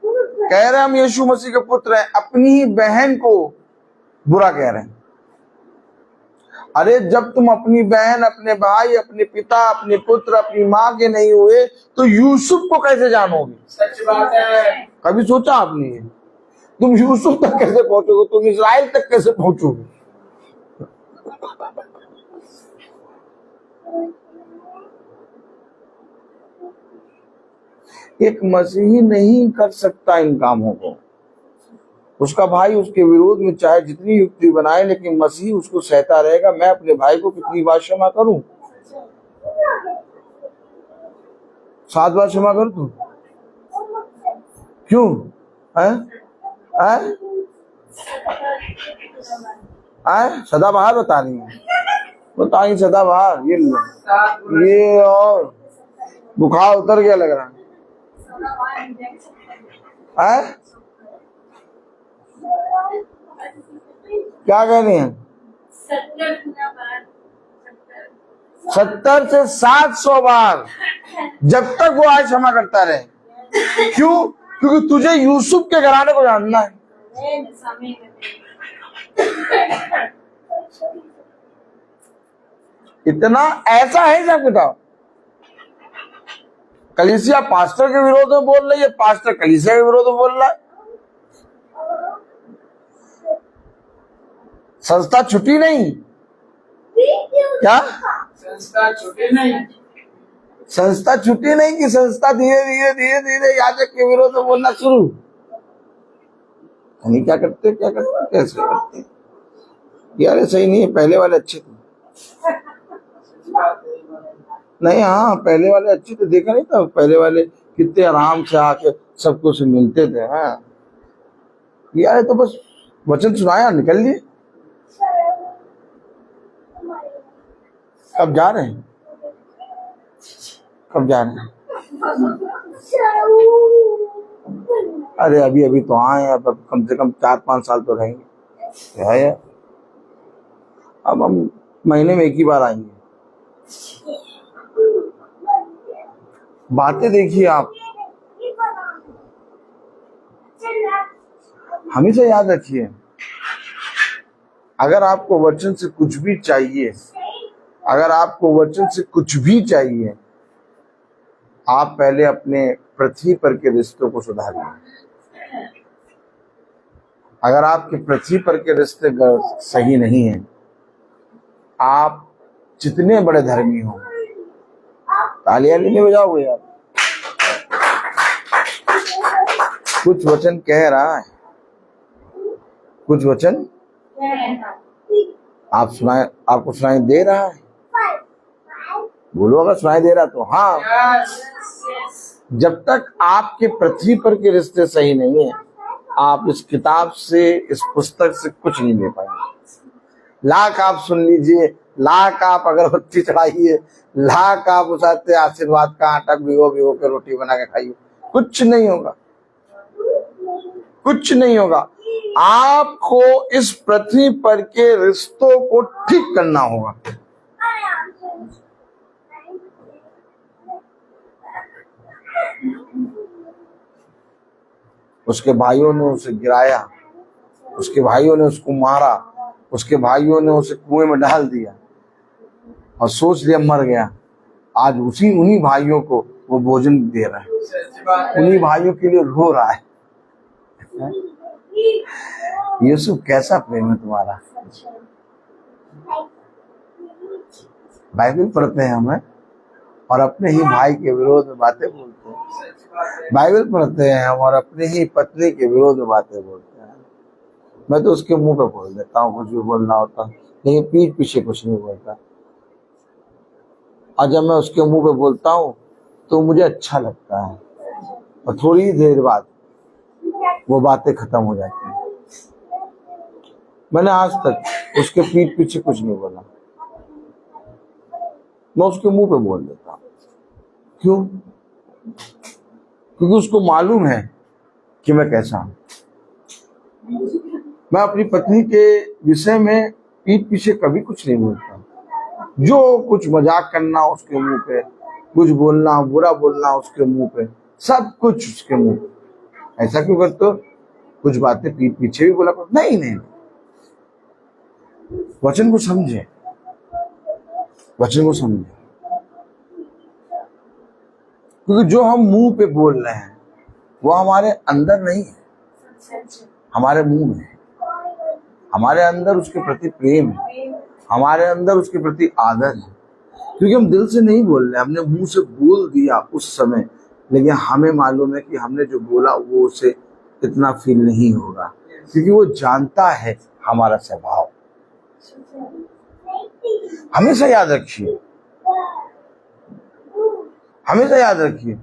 कह रहे हैं हम यीशु मसीह के पुत्र हैं, अपनी ही बहन को बुरा कह रहे हैं। अरे जब तुम अपनी बहन, अपने भाई, अपने पिता, अपने पुत्र, अपनी माँ के नहीं हुए तो यूसुफ को कैसे जानोगे? सच बात है। कभी सोचा आपने ये? तुम यूसुफ तक कैसे पहुंचोगे? तुम इस्राएल तक कैसे पहुंचोगे? एक मसीही नहीं कर सकता इन कामों को। उसका भाई उसके विरोध में चाहे जितनी युक्ति बनाए, लेकिन मसीह उसको सहता रहेगा। मैं अपने भाई को कितनी बार क्षमा करूं? 7 बार क्षमा कर दूं? क्यों? सदाबहार बता रही है, बताइए सदाबहार। ये और बुखार उतर गया लग रहा है। क्या कह रही हैं? 70 से 700 बार, जब तक वो आज क्षमा करता रहे। क्यों? क्योंकि तुझे यूसुफ के घराने को जानना है। इतना ऐसा है सब बताओ। कलीसिया पास्टर के विरोध में बोल रही है, पास्टर कलीसिया के विरोध में बोल रहा है। संस्था छुट्टी नहीं क्या? संस्था छुट्टी नहीं, संस्था छुट्टी नहीं कि संस्था धीरे धीरे धीरे धीरे याजक के विरोध में बोलना शुरू। नहीं क्या करते, क्या करते, कैसे करते? यार सही नहीं है, पहले वाले अच्छे थे। नहीं, हाँ पहले वाले अच्छे थे, देखा नहीं था पहले वाले कितने आराम से आके सबको से मिलते थे। हाँ यार तो बस वचन सुनाया, निकल लिए। कब जा रहे हैं? कब जा रहे हैं? अरे अभी अभी तो आए, अब कम से कम 4-5 साल तो रहेंगे। क्या है, अब हम महीने में एक ही बार आएंगे। बातें देखिए आप, हमेशा याद रखिए, अगर आपको वचन से कुछ भी चाहिए, अगर आपको वचन से कुछ भी चाहिए, आप पहले अपने पृथ्वी पर के रिश्तों को सुधारिए। अगर आपके पृथ्वी पर के रिश्ते सही नहीं हैं, आप जितने बड़े धर्मी हो, तालियां नहीं बजाओगे यार। कुछ वचन कह रहा है, कुछ वचन आप सुनाए, आपको सुनाई दे रहा है? बोलो अगर सुनाई दे रहा तो हाँ। जब तक आपके पृथ्वी पर के रिश्ते सही नहीं है, आप इस किताब से, इस पुस्तक से कुछ नहीं ले पाएंगे। लाख आप सुन लीजिए, लाख आप अगरबत्ती चढ़ाइए, लाख आप उसाते आशीर्वाद का आटा भिगो भिगो के रोटी बना के खाइए, कुछ नहीं होगा, कुछ नहीं होगा। आपको इस पृथ्वी पर के रिश्तों को ठीक करना होगा। उसके भाइयों ने उसे गिराया, उसके भाइयों ने उसको मारा, उसके भाइयों ने उसे कुएं में डाल दिया और सोच लिया मर गया। आज उन्हीं भाइयों को वो भोजन दे रहा है, उन्हीं भाइयों के लिए रो रहा है। यूसुफ कैसा प्रेम है तुम्हारा। बाइबल पढ़ते हैं हमें और अपने ही भाई के विरोध में बातें बोलते हैं। बाइबल पढ़ते हैं हम और अपने ही पत्नी के विरोध में बातें बोलते हैं। मैं तो उसके मुंह पे बोल देता हूँ कुछ भी बोलना होता, लेकिन पीठ पीछे कुछ नहीं बोलता। और जब मैं उसके मुंह पे बोलता हूँ तो मुझे अच्छा लगता है, और थोड़ी देर बाद वो बातें खत्म हो जाती हैं। मैंने आज तक उसके पीठ पीछे कुछ नहीं बोला, मैं उसके मुंह पे बोल देता हूँ। क्यों? क्योंकि उसको मालूम है कि मैं कैसा हूं। मैं अपनी पत्नी के विषय में पीठ पीछे कभी कुछ नहीं बोलता। जो कुछ मजाक करना उसके मुंह पे, कुछ बोलना हो, बुरा बोलना हो उसके मुंह पे, सब कुछ उसके मुंह पे। ऐसा क्यों करते हो? कुछ बातें पीछे भी बोला करो। नहीं नहीं, वचन को समझे, वचन को समझे, क्योंकि जो हम मुंह पे बोल रहे हैं वो हमारे अंदर नहीं है, हमारे मुंह में है। हमारे अंदर उसके प्रति प्रेम है, हमारे अंदर उसके प्रति आदर है, क्योंकि हम दिल से नहीं बोल रहे, हमने मुंह से बोल दिया उस समय, लेकिन हमें मालूम है कि हमने जो बोला वो उसे इतना फील नहीं होगा, क्योंकि वो जानता है हमारा स्वभाव। हमेशा याद रखिए, हमेशा याद रखिए,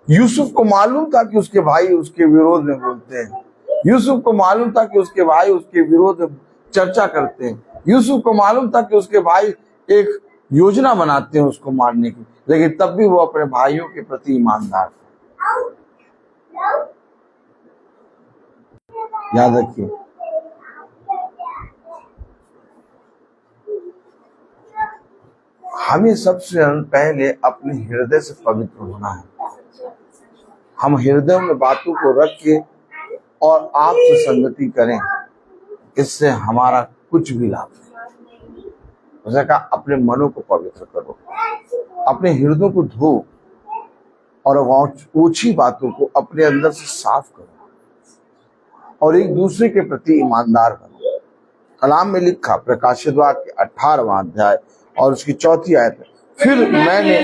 यूसुफ को मालूम था कि उसके भाई उसके विरोध में बोलते हैं, यूसुफ को मालूम था कि उसके भाई उसके विरोध में चर्चा करते हैं, यूसुफ को मालूम था कि उसके भाई एक योजना बनाते हैं उसको मारने की, लेकिन तब भी वो अपने भाइयों के प्रति ईमानदार था। याद रखिए, हमें सबसे पहले अपने हृदय से पवित्र होना है। हम हृदय में बातों को रख के और आपसे संगति करें, इससे हमारा कुछ भी लाभ नहीं। उसने कहा अपने मनों को पवित्र करो, अपने हृदय को धो और ओछी बातों को अपने अंदर से साफ करो और एक दूसरे के प्रति ईमानदार बनो। कलाम में लिखा प्रकाशित वाक्य 18वां अध्याय और उसकी 4थी आयत में, फिर मैंने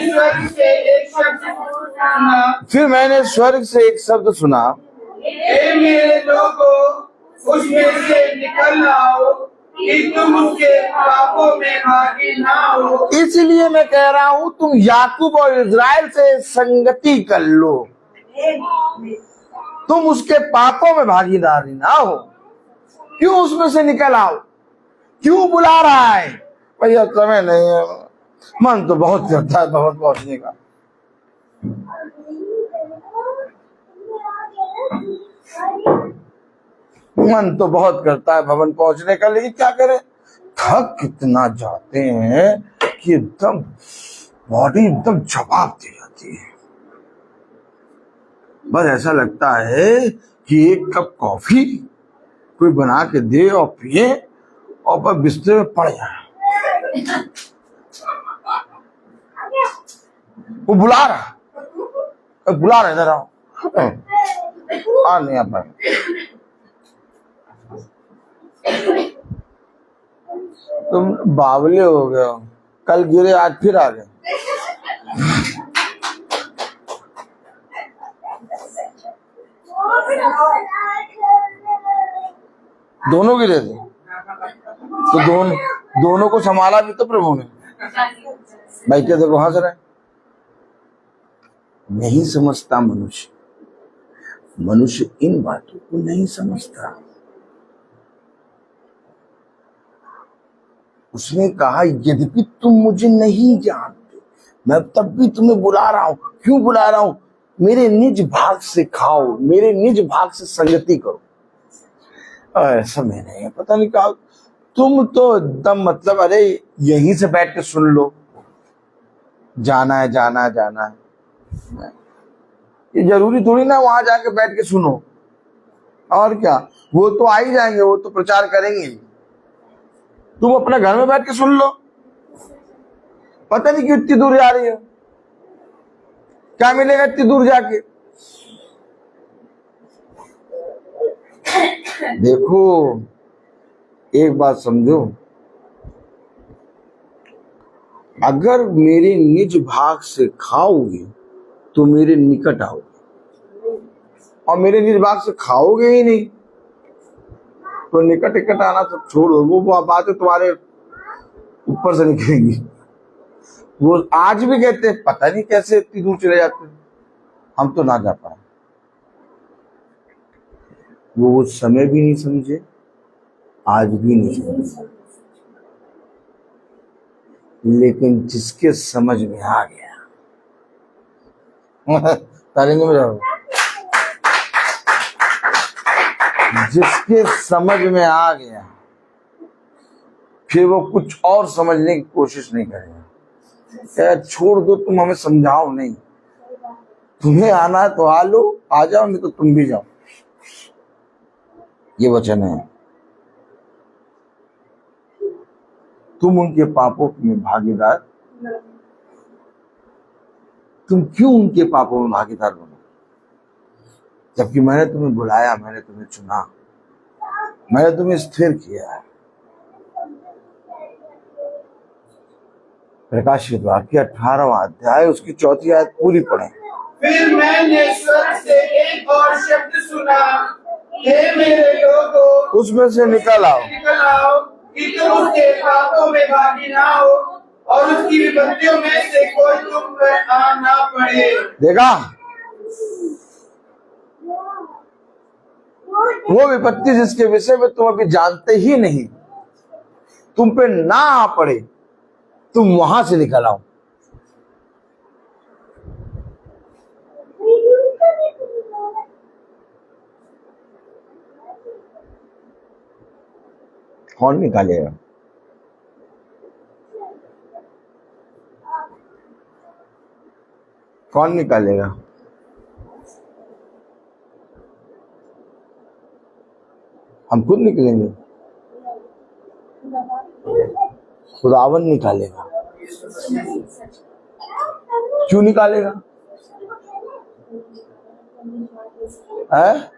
स्वर्ग से एक शब्द सुना, हे मेरे लोगों, उसमें से निकल आओ कि तुम उसके पापों में भागी ना हो। इसलिए मैं कह रहा हूं तुम याकूब और इजराइल से संगति कर लो, तुम उसके पापों में भागीदारी ना हो। क्यों उसमें से निकल आओ? क्यों बुला रहा है? भैया समय नहीं है, मन तो बहुत करता है भवन पहुंचने का। मन तो बहुत करता है भवन पहुंचने का, लेकिन क्या करें, थक कितना जाते हैं कि एकदम बॉडी एकदम जवाब दे जाती है। बस ऐसा लगता है कि एक कप कॉफी कोई बना के दे और पिए और बस बिस्तर में पड़ जाए। वो बुला रहा इधर आओ, आ नहीं आ पाए। तुम बावले हो गए हो, कल गिरे आज फिर आ गए। दोनों गिरे थे तो दोनों को संभाला भी तो प्रभु ने। भाई क्या देखो हंस रहे, नहीं समझता मनुष्य इन बातों को नहीं समझता। उसने कहा यद्यपि तुम मुझे नहीं जानते, मैं तब भी तुम्हें बुला रहा हूं। क्यों बुला रहा हूं? मेरे निज भाग से खाओ, मेरे निज भाग से संगति करो। ऐसा मैं नहीं, पता नहीं कहा तुम तो एकदम मतलब अरे यहीं से बैठ के सुन लो, जाना है जाना है जाना है। ये जरूरी थोड़ी ना वहां जाके बैठ के सुनो, और क्या, वो तो आ ही जाएंगे, वो तो प्रचार करेंगे। तुम अपने घर में बैठ के सुन लो, पता नहीं क्यों इतनी दूर जा रही है, क्या मिलेगा इतनी दूर जाके। देखो एक बात समझो, अगर मेरे निज भाग से खाओगे तो मेरे निकट आओगे, और मेरे निज भाग से खाओगे ही नहीं तो निकट आना सब छोड़ो। वो बातें तुम्हारे ऊपर से निकलेंगी। वो आज भी कहते हैं पता नहीं कैसे इतनी दूर चले जाते हैं, हम तो ना जा पाए। वो समय भी नहीं समझे, आज भी नहीं समझे, लेकिन जिसके समझ में आ गया तारेंगे में जाओ, जिसके समझ में आ गया फिर वो कुछ और समझने की कोशिश नहीं करेगा। यार छोड़ दो, तुम हमें समझाओ नहीं। तुम्हें आना है तो आ लो, आ जाओ, नहीं तो तुम भी जाओ। ये वचन है। तुम उनके पापों में भागीदार, तुम क्यों उनके पापों में भागीदार बनो? जबकि मैंने तुम्हें बुलाया, मैंने तुम्हें चुना, मैंने तुम्हें स्थिर किया है। प्रकाशित वाक्य 18वां अध्याय उसकी 4वीं आयत पूरी पढ़े। फिर मैंने स्वर्ग से एक और शब्द सुना, हे मेरे लोगों, उसमें से निकल आओ, कि तुम उसके पापों में भागी ना हो और उसकी विपत्तियों में से कोई तुम पर आ ना पड़े। देखा, वो विपत्ति जिसके विषय में तुम अभी जानते ही नहीं, तुम पे ना आ पड़े, तुम वहां से निकल आओ। कौन निकालेगा? कौन निकालेगा? हम खुद निकलेंगे? खुदावन निकालेगा। क्यों निकालेगा? है?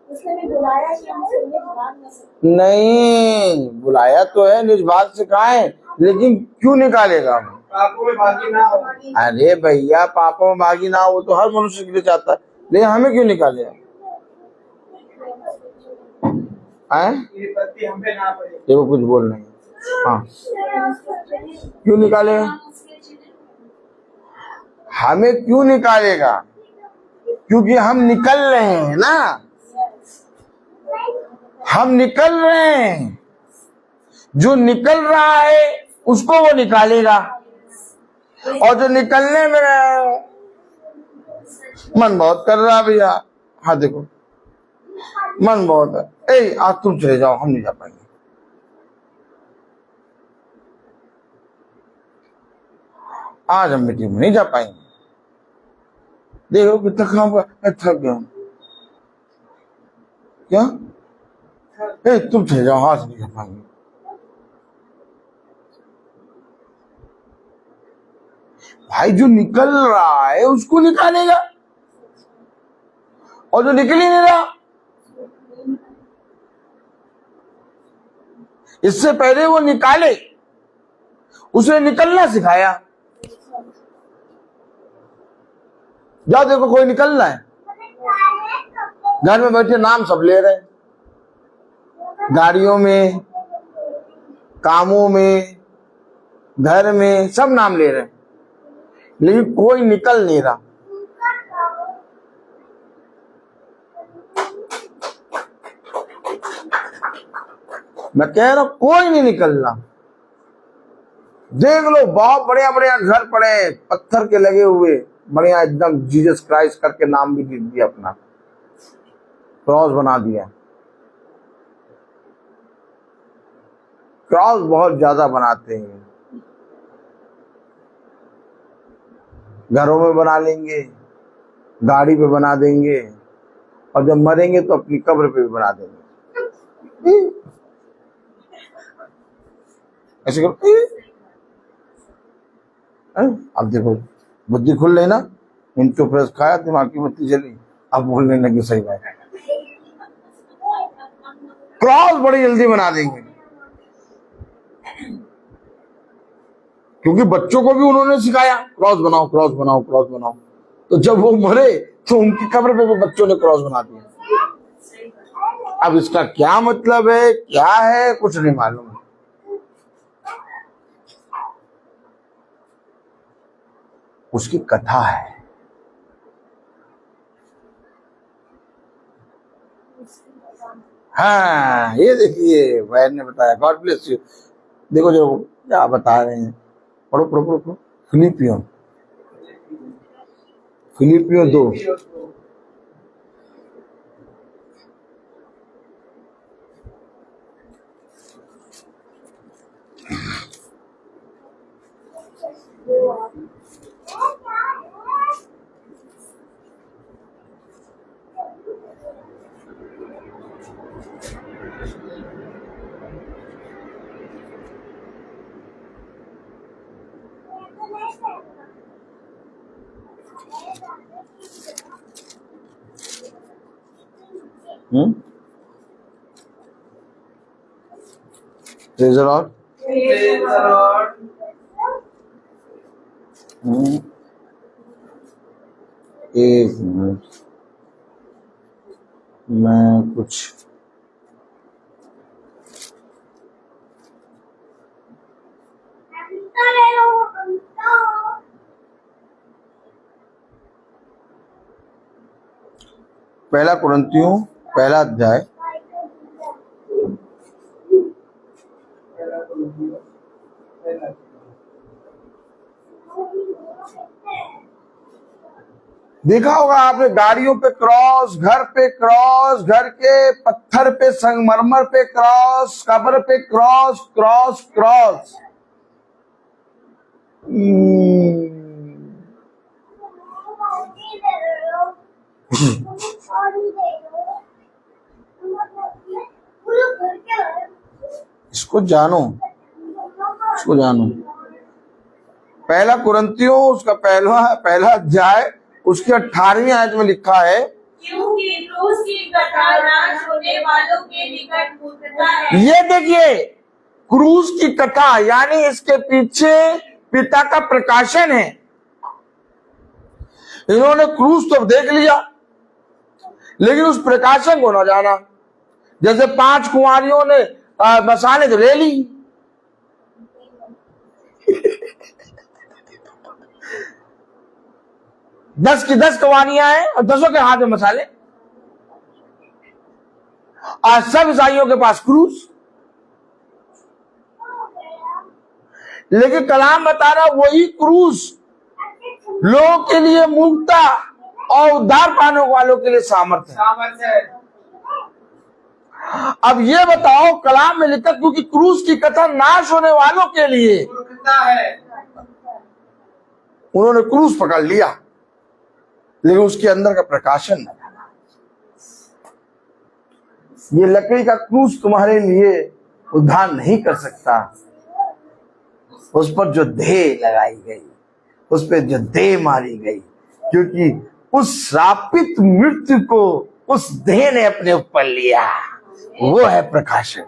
उसने भी बुलाया कि हम सुनने भाग न सकते। नहीं, बुलाया तो है, निज भाग से कहा है, लेकिन क्यों निकालेगा? पापों में भागी ना हो। अरे भैया, पापों में भागी ना हो तो हर मनुष्य के लिए चाहता है, लेकिन हमें क्यों निकालेगा? विपत्ति हम पे ना पड़े। देखो कुछ बोल रहे हैं। हाँ, क्यों निकालेगा? हमें क्यों निकालेगा? क्योंकि हम निकल रहे हैं ना, हम निकल रहे हैं। जो निकल रहा है उसको वो निकालेगा, और जो निकलने में मन बहुत कर रहा भैया, हाँ देखो मन बहुत है, ए आज तुम चले जाओ, हम नहीं जा पाएंगे। आज हम मीटिंग में नहीं जा पाएंगे। देखो कितना काम कर, थक गया क्या? ए तुम चले जाओ, आज नहीं जा पाएंगे। भाई जो निकल रहा है उसको निकालेगा, और जो निकल ही नहीं रहा, इससे पहले वो निकाले, उसे निकलना सिखाया। जाओ देखो कोई निकल रहा है, घर में बैठे नाम सब ले रहे हैं, गाड़ियों में, कामों में, घर में, सब नाम ले रहे हैं, लेकिन कोई निकल नहीं रहा। मैं कह रहा हूं कोई नहीं निकल रहा। देख लो, बहुत बढ़िया बढ़िया घर पड़े, पत्थर के लगे हुए, बढ़िया एकदम जीसस क्राइस्ट करके नाम भी लिख दिया, अपना क्रॉस बना दिया। क्रॉस बहुत ज्यादा बनाते हैं, घरों में बना लेंगे, गाड़ी पे बना देंगे, और जब मरेंगे तो अपनी कब्र पे भी बना देंगे। ऐसे करो। अब देखो बुद्धि खुल रही ना, इंटो प्रेस खाया, दिमाग की बत्ती जली, अब बोलने लगे सही बात। क्रॉस बड़ी जल्दी बना देंगे, क्योंकि बच्चों को भी उन्होंने सिखाया क्रॉस बनाओ, क्रॉस बनाओ, क्रॉस बनाओ। तो जब वो मरे तो उनकी कब्र पे भी बच्चों ने क्रॉस बना दिया। अब इसका क्या मतलब है, क्या है, कुछ नहीं मालूम। उसकी कथा है। हाँ, ये देखिए बहन ने बताया, गॉड ब्लेस यू। देखो जो क्या बता रहे हैं, पढ़ो पढ़ो पढ़ो पढ़ो। फिलिपियों 2। Praise the Lord. एक मिनट, मैं कुछ पहला कुरिन्थियों पहला अध्याय देखा होगा आपने, गाड़ियों पे क्रॉस, घर पे क्रॉस, घर के पत्थर पे, संगमरमर पे क्रॉस, कब्र पे क्रॉस, क्रॉस क्रॉस। इसको जानो, इसको जानो। पहला कुरिन्थियों उसका पहला अध्याय उसके 18वीं आयत में लिखा है, क्योंकि क्रूस की कथा नाश होने वालों के निकट मूर्खता है। ये देखिए, क्रूस की कथा यानी इसके पीछे पिता का प्रकाशन है। इन्होंने क्रूस तो देख लिया, लेकिन उस प्रकाशन को न जाना। जैसे 5 कुंवारियों ने मसाले तो ले ली, दस की 10 कुंवारियां हैं और 10 के हाथ में मसाले। आज सब ईसाइयों के पास क्रूस, लेकिन कलाम बता रहा वही क्रूस लोगों के लिए मूर्खता और उद्धार पाने वालों के लिए सामर्थ्य है। अब ये बताओ, कलाम में लिखा क्योंकि क्रूस की कथा नाश होने वालों के लिए है। उन्होंने क्रूस पकड़ लिया, लेकिन उसके अंदर का प्रकाशन न था। ये लकड़ी का क्रूस तुम्हारे लिए उद्धार नहीं कर सकता। उस पर जो देह लगाई गई, उस पर जो देह मारी गई, क्योंकि उस श्रापित मृत्यु को उस देह ने अपने ऊपर लिया, वो है प्रकाशन।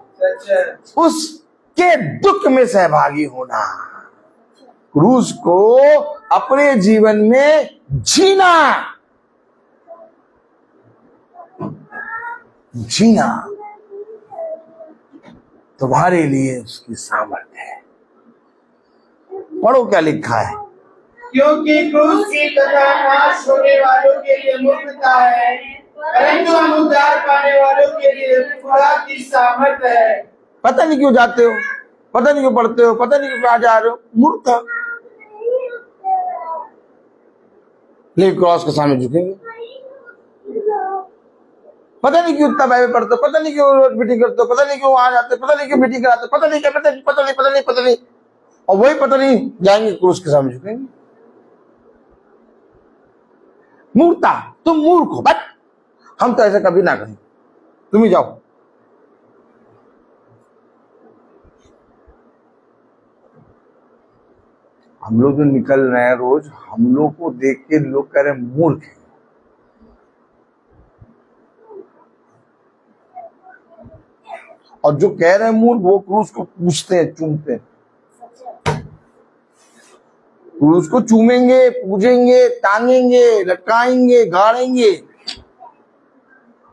उसके दुख में सहभागी होना, क्रूस को अपने जीवन में जीना, जीना तुम्हारे लिए उसकी सामर्थ्य है। पढ़ो क्या लिखा है, क्योंकि क्रूस की कथा नाश होने वालों के लिए मूर्खता है, परंतु हम उद्धार पाने वालों के लिए खुदा की सामर्थ है। पता नहीं क्यों जाते हो, पता नहीं क्यों पढ़ते हो, पता नहीं क्यों कहाँ जा रहे हो, मूर्ख। लेकिन क्रॉस के सामने झुकेंगे। पता नहीं क्यों इतना बाइबल पढ़ते हो, पता नहीं क्यों रोज मीटिंग करते हो, पता नहीं क्यों वहां जाते, पता नहीं क्यों मीटिंग कराते, पता नहीं क्या, पता नहीं, और वही पता नहीं जाएंगे क्रूस के सामने झुकेंगे। मूर्खता, तुम मूर्ख हो, बट हम तो ऐसा कभी ना करें, तुम ही जाओ। हम लोग जो निकल रहे हैं रोज, हम लोग को देख के लोग कह रहे मूर्ख है। और जो कह रहे हैं मूर्ख, वो क्रूस को पूछते हैं, चूमते हैं। क्रूस को चूमेंगे, पूजेंगे, टांगेंगे, लटकाएंगे, गाड़ेंगे,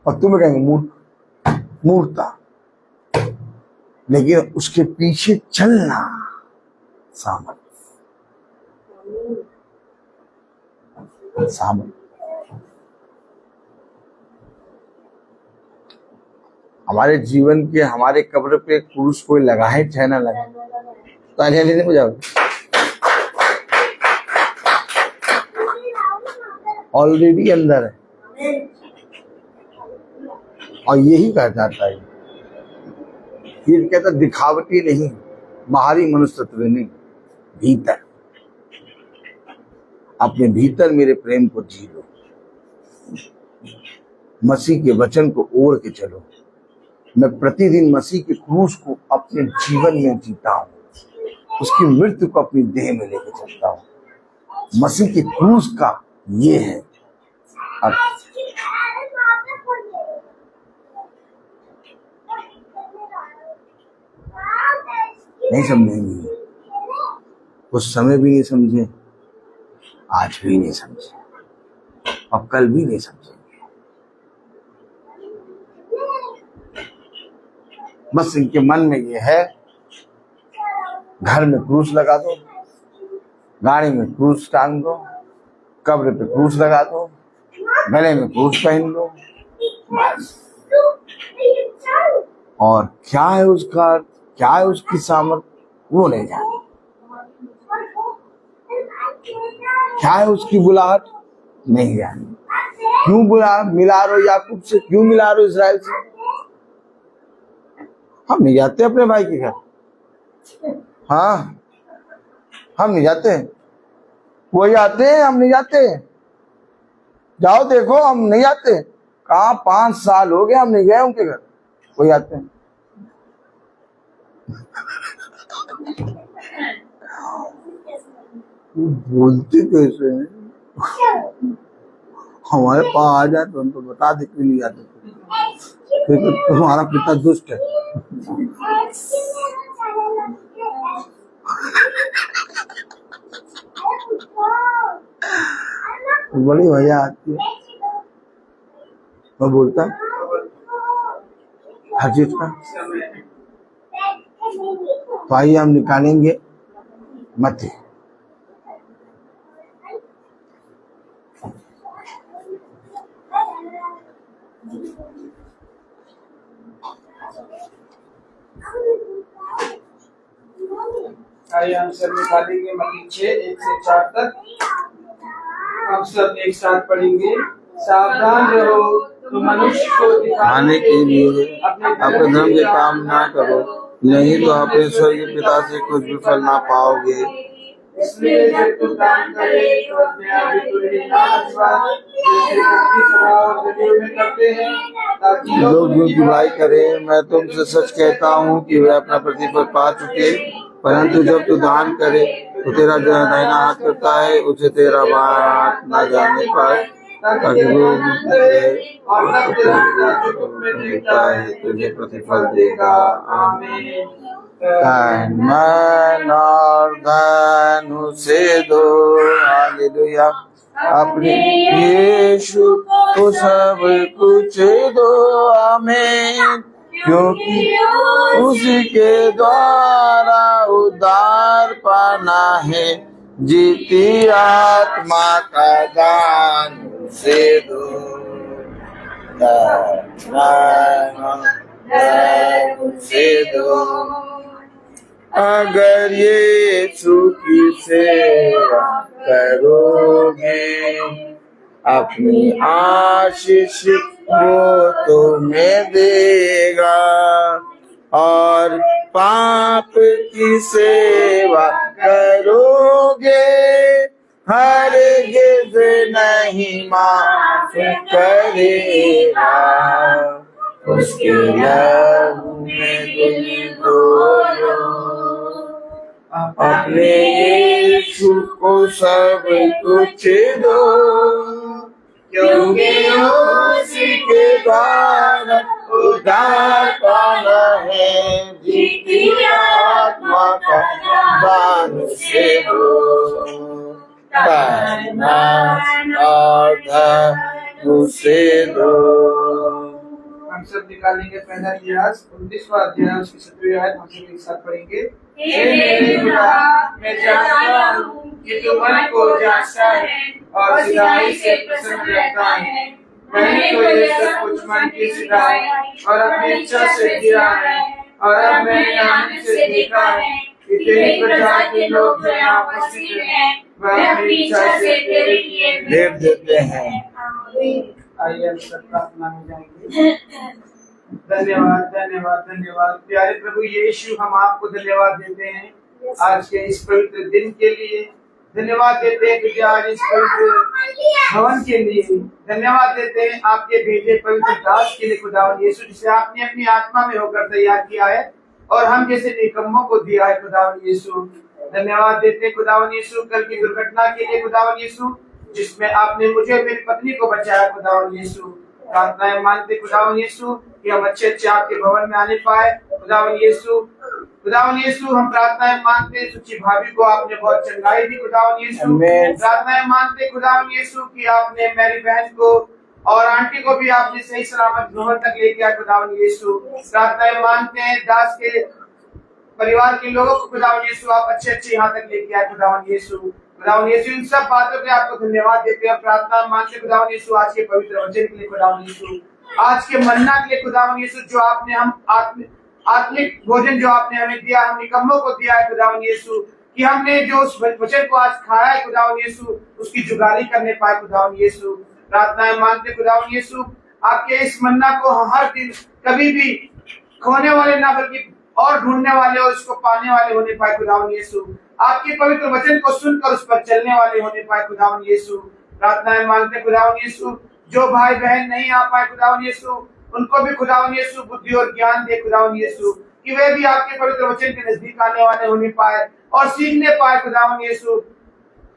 और तुम्हें कहेंगे मूर्ख, मूर्खता। लेकिन उसके पीछे चलना सामर्थ, सामर्थ। हमारे जीवन के, हमारे कब्र पे क्रूस कोई लगाए चाहे ना लगाए, तो लेने को जाओ, ऑलरेडी अंदर है। और यही कहा जाता है, ये कहता दिखावटी नहीं, बाहरी मनुष्यत्व नहीं, भीतर। अपने भीतर मेरे प्रेम को जी लो, मसीह के वचन को ओढ़ के चलो। मैं प्रतिदिन मसीह के क्रूस को अपने जीवन में जीता हूँ, उसकी मृत्यु को अपनी देह में लेके चलता हूँ। मसीह के क्रूस का ये है अर्थ। नहीं समझेंगे, उस समय भी नहीं समझे, आज भी नहीं समझे, और कल भी नहीं समझेंगे। बस इनके मन में ये है, घर में क्रूस लगा दो, गाड़ी में क्रूस टांग दो, कब्र पे क्रूस लगा दो, गले में क्रूस पहन लो, बस। और क्या है उसका, क्या है उसकी सामर्थ, वो नहीं जाने। क्या है उसकी बुलाहट, नहीं जाने। क्यों मिला रहे हो याकूब से, क्यों मिला रहे हो इस्राएल से? हम नहीं जाते अपने भाई के घर, हाँ हम नहीं जाते, वही आते हैं, हम नहीं जाते। जाओ देखो, हम नहीं जाते। कहाँ 5 साल हो गए हम नहीं गए उनके घर, वही आते हैं। बोलते कैसे हैं? हमारे पास आ जाए तो हम तो बता दे क्यों नहीं आते, क्योंकि तुम्हारा पिता दुष्ट है। बड़ी मजा आती है, मैं बोलता हर चीज का। तो आइए हम निकालेंगे मत्ती। आइए हम सब निकालेंगे मत्ती 6, 1 से 4 तक। हम सब एक साथ पढ़ेंगे। सावधान रहो, तो मनुष्य को दिखाने के लिए अपने धर्म के काम ना करो, नहीं तो अपने स्वर्गीय पिता से कुछ भी फल ना पाओगे। इसलिए जब तू दान करे तो अपने आप ही तुझे ना बचवा, जैसे भक्ति सभा और गलियों में करते हैं, ताकि लोग उनकी बुराई करें। मैं तुमसे सच कहता हूँ कि वे अपना प्रतिफल पा चुके। परंतु जब तू दान करे तो तेरा जो दाहिना हाथ करता है उसे तेरा बायां हाथ न जाने पाए, ताकि लोग देता है तुझे प्रतिफल देगा। आमीन। मन और धन उसे दो, हालेलुया। अपने यीशु को सब कुछ दो, आमीन। क्योंकि उसी के द्वारा उद्धार पाना है, जीती आत्मा का दान उसे दो। उसे दो। अगर यीशु की सेवा करोगे, अपनी आशीष वो तुम्हें देगा, और पाप की सेवा करोगे, हरगिज़ नहीं माफ करेगा। उसके लहू में दिल धोलो, अपने यीशु को सब कुछ दो, क्योंकि उसी के द्वारा उद्धार पाना है, जीती आत्मा का दान से दो। और धन उसे दो। हम सब निकालेंगे पहला इतिहास 19वां अध्याय उसकी 17वीं आयत। हम सब एक साथ पढ़ेंगे। हे मेरे खुदा, मैं जानता हूँ कि तू मन को जांचता है और सिधाई से प्रसन्न रहता है। मैंने तो ये सब कुछ मन की सिधाई और अपनी इच्छा से किया है, और अब मैंने आनंद से देखा है कि तेरी प्रजा के लोग जो यहाँ उपस्थित हैं, वह अपनी इच्छा से तेरे लिए भेंट देते हैं। आइए हम सब प्रार्थना में जाएंगे। धन्यवाद धन्यवाद धन्यवाद प्यारे प्रभु यीशु, हम आपको धन्यवाद देते हैं आज के इस पवित्र दिन के लिए। धन्यवाद देते हैं तुझे आज इस पवित्र भवन के लिए। धन्यवाद देते हैं आपके भेजे पवित्र दास के लिए खुदावन यीशु, जिसे आपने अपनी आत्मा में होकर तैयार किया है और हम जैसे निकम्मों को दिया है खुदावन यीशु। धन्यवाद देते हैं खुदावन यीशु कल की दुर्घटना के लिए खुदावन यीशु, जिसमें आपने मुझे और मेरी पत्नी को बचाया खुदावन यीशु। प्रार्थनाएं मांगते खुदावन यीशु कि हम अच्छे अच्छे आपके भवन में आने पाए खुदावन यीशु। खुदावन यीशु हम प्रार्थनाएं मांगते सुची भाभी को आपने बहुत चंगाई दी खुदावन यीशु। प्रार्थनाएं मांगते खुदावन यीशु कि आपने मेरी बहन को और आंटी को भी आपने सही सलामत भवन तक लेके आया खुदावन यीशु। प्रार्थनाएं मांगते हैं दास के परिवार के लोगों को खुदावन यीशु आप अच्छे अच्छे यहाँ तक लेके आए खुदावन यीशु। खुदावन यीशु इन सब बातों के आपको धन्यवाद देते हैं। प्रार्थना मांगते खुदावन यीशु आज के पवित्र वचन के लिए खुदावन यीशु, आज के मन्ना के लिए खुदावन यीशु, जो आपने हम आत्मिक भोजन जो आपने हमें दिया, हम निकम्मों को दिया है खुदावन यीशु, कि हमने जो उस वचन को आज खाया है खुदावन यीशु, उसकी जुगाली करने पाए खुदावन यीशु। प्रार्थनाएं मांगते खुदावन यीशु आपके इस मन्ना को हर दिन कभी भी खोने वाले ना बल्कि और ढूंढने वाले और उसको पाने वाले होने पाए खुदावन यीशु। आपके पवित्र वचन को सुनकर उस पर चलने वाले होने पाए खुदावन यीशु। प्रार्थनाएं मांगते खुदावन यीशु जो भाई बहन नहीं आ पाए खुदावन यीशु, उनको भी खुदावन यीशु बुद्धि और ज्ञान दे खुदावन यीशु, कि वे भी आपके पवित्र वचन के नजदीक आने वाले होने पाए और सीखने पाए खुदावन यीशु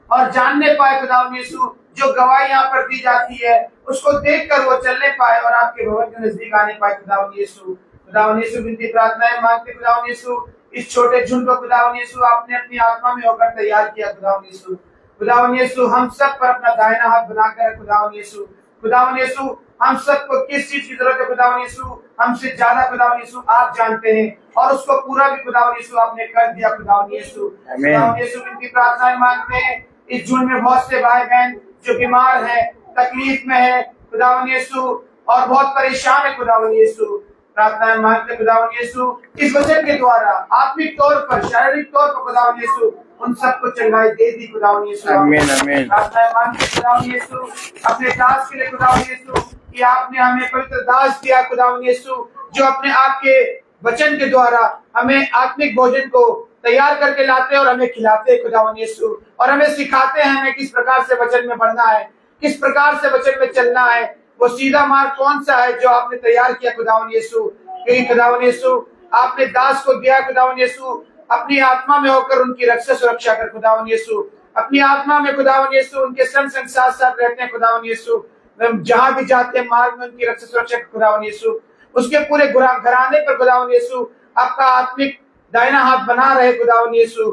और जानने पाए खुदावन यीशु। जो गवाही यहाँ पर दी जाती है उसको देखकर वो चलने पाए और आपके भवन के नजदीक आने पाए खुदावन यीशु। खुदावन यीशु विनती प्रार्थनाएं मांगते खुदावन यीशु इस छोटे झुंड को खुदावन यीशु आपने अपनी आत्मा में होकर तैयार किया खुदावन यीशु। खुदावन यीशु हम सब पर अपना दाहिना हाथ बनाकर खुदावन यीशु, खुदावन यीशु हम सबको किस चीज की जरूरत है खुदावन यीशु, हमसे ज्यादा खुदावन यीशु आप जानते हैं और उसको पूरा भी खुदावन यीशु आपने कर दिया खुदावन यीशु। खुदावन यीशु विनती प्रार्थनाएं मांगते हैं इस झुंड में बहुत से भाई बहन जो बीमार है, तकलीफ में है खुदावन यीशु और बहुत परेशान है खुदावन यीशु। प्रार्थनाएं मांगते खुदावन यीशु इस वचन के द्वारा आत्मिक तौर पर, शारीरिक तौर पर खुदावन यीशु उन सबको चंगाई दे दी खुदावन यीशु। आमीन आमीन। प्रार्थनाएं मांगते खुदावन यीशु अपने दास के लिए खुदावन यीशु कि आपने हमें पवित्र दास दिया खुदावन यीशु, जो अपने आपके वचन के द्वारा हमें आत्मिक भोजन को तैयार करके लाते और हमें खिलाते खुदावन यीशु, और हमें सिखाते हैं हमें किस प्रकार से वचन में बढ़ना है, किस प्रकार से वचन में चलना है, वो सीधा मार्ग कौन सा है जो आपने तैयार किया खुदावन यीशु। क्योंकि खुदावन यीशु आपने दास को दिया खुदावन यीशु अपनी आत्मा में होकर उनकी रक्षा सुरक्षा कर खुदावन यीशु, अपनी आत्मा में खुदावन यीशु उनके संग संग साथ साथ रहते हैं खुदावन यीशु, जहां भी जाते हैं मार्ग में उनकी रक्षा सुरक्षा कर खुदावन यीशु, उसके पूरे घराने पर खुदावन यीशु आपका आत्मिक दाहिना हाथ बना रहे खुदावन यीशु।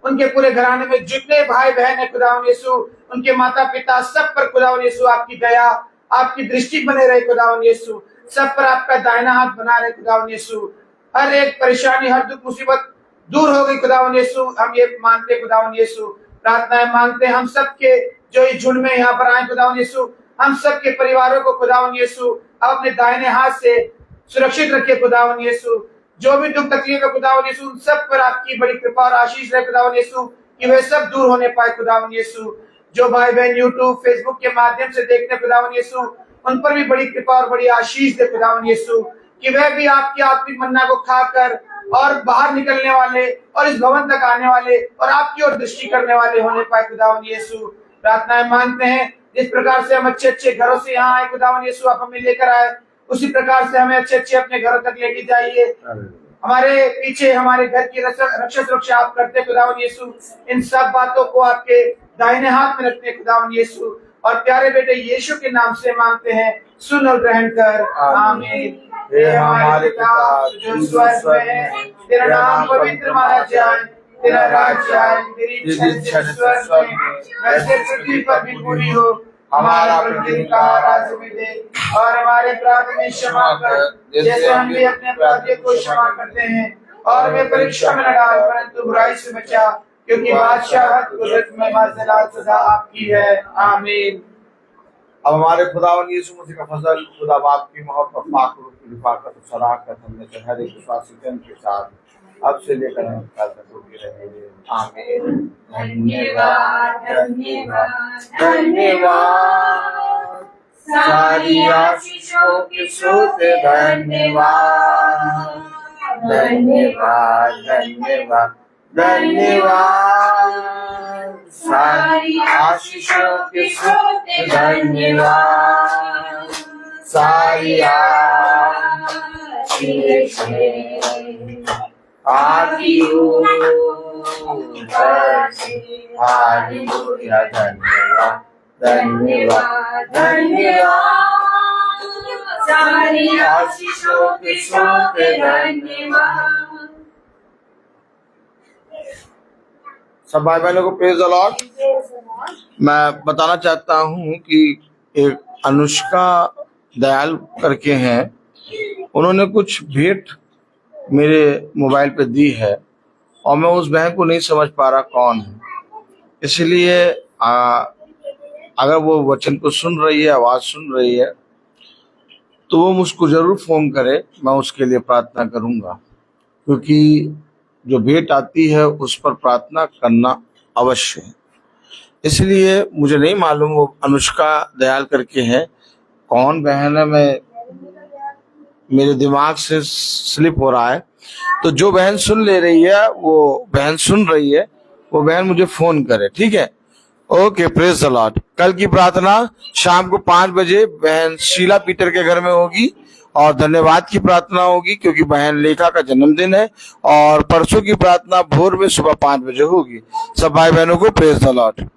उनके पूरे घराने में जितने भाई बहन है खुदावन यीशु, उनके माता पिता सब पर खुदावन यीशु आपकी दया, आपकी दृष्टि बने रहे खुदावन यीशु, सब पर आपका दाहिना हाथ बना रहे खुदावन यीशु। हर एक परेशानी, हर दुख मुसीबत दूर हो गई खुदावन यीशु, हम ये मानते खुदावन यीशु। प्रार्थनाएं मांगते हम सबके जो इस झुंड में यहाँ पर आए खुदावन यीशु, हम सबके परिवारों को खुदावन यीशु आप अपने दाहिने हाथ से सुरक्षित रखिए खुदावन यीशु। जो भी दुख तकलीफ है खुदावन यीशु उन सब पर आपकी बड़ी कृपा और आशीष रहे खुदावन यीशु, कि वे सब दूर होने पाए खुदावन यीशु। जो भाई बहन यूट्यूब फेसबुक के माध्यम से देखते खुदावन यीशु, उन पर भी बड़ी कृपा और बड़ी आशीष दे खुदावन यीशु, कि वह भी आपकी आत्मिक मन्ना को खाकर और बाहर निकलने वाले और इस भवन तक आने वाले और आपकी ओर दृष्टि करने वाले होने पाए खुदावन यीशु। प्रार्थनाएं मांगते हैं जिस प्रकार से हम अच्छे अच्छे घरों से यहाँ आए खुदावन यीशु आप हमें लेकर आए, उसी प्रकार से हमें अच्छे अच्छे अपने घरों तक लेके जाइए। हमारे पीछे हमारे घर की रक्षा सुरक्षा आप करते खुदावन यीशु। इन सब बातों को आपके दाहिने हाथ में रखते खुदावन यीशु, और प्यारे बेटे यीशु के नाम से मांगते हैं, सुन और ग्रहण कर। आमीन। हे हमारे पिता जो स्वर्ग में है, तेरा नाम पवित्र माना जाए, तेरा राज्य आए, तेरी इच्छा स्वर्ग में वैसे पृथ्वी पर भी पूरी हो। हमारा प्रतिदिन का आहार हमें दे और हमारे अपराध में क्षमा कर, जैसे हम भी अपने अपराधियों को क्षमा करते हैं, और वे परीक्षा में न डाल परंतु बुराई से बचा, क्योंकि बादशाहत कुदरत महिमा जलाल सदा आपकी है। आमीन। अब हमारे खुदावन यीशु मसीह का फजल, खुदा बाप की मोहब्बत, पाक रूह की हिफाजत, सलाहत हमने से हर एक विश्वासी जन के साथ अब से लेकर हम काल तक होती रहेंगे। आमीन। धन्यवाद धन्यवाद धन्यवाद सारी आशीषों के स्रोत धन्यवाद धन्यवाद धन्यवाद धन्यवाद सारी आशीषों के स्रोत धन्यवाद, सारी आशीषें आपकी ऊपर से। हालेलुया, धन्यवाद धन्यवाद धन्यवाद, सारी आशीषों के स्रोत धन्यवाद। सब भाई बहनों को प्रेज द लॉर्ड। मैं बताना चाहता हूँ कि एक अनुष्का दयाल करके हैं, उन्होंने कुछ भेंट मेरे मोबाइल पे दी है और मैं उस बहन को नहीं समझ पा रहा कौन है, इसलिए अगर वो वचन को सुन रही है, आवाज सुन रही है, तो वो मुझको जरूर फोन करे, मैं उसके लिए प्रार्थना करूंगा, क्योंकि जो भेंट आती है उस पर प्रार्थना करना अवश्य है। इसलिए मुझे नहीं मालूम वो अनुष्का दयाल करके है, कौन बहन है, मैं मेरे दिमाग से स्लिप हो रहा है। तो जो बहन सुन ले रही है, वो बहन सुन रही है, वो बहन मुझे फोन करे, ठीक है। Okay, praise the Lord. कल की प्रार्थना शाम को 5 बजे बहन शीला पीटर के घर में होगी और धन्यवाद की प्रार्थना होगी, क्योंकि बहन लेखा का जन्मदिन है। और परसों की प्रार्थना भोर में सुबह 5 बजे होगी। सब भाई बहनों को प्रेज द लॉर्ड।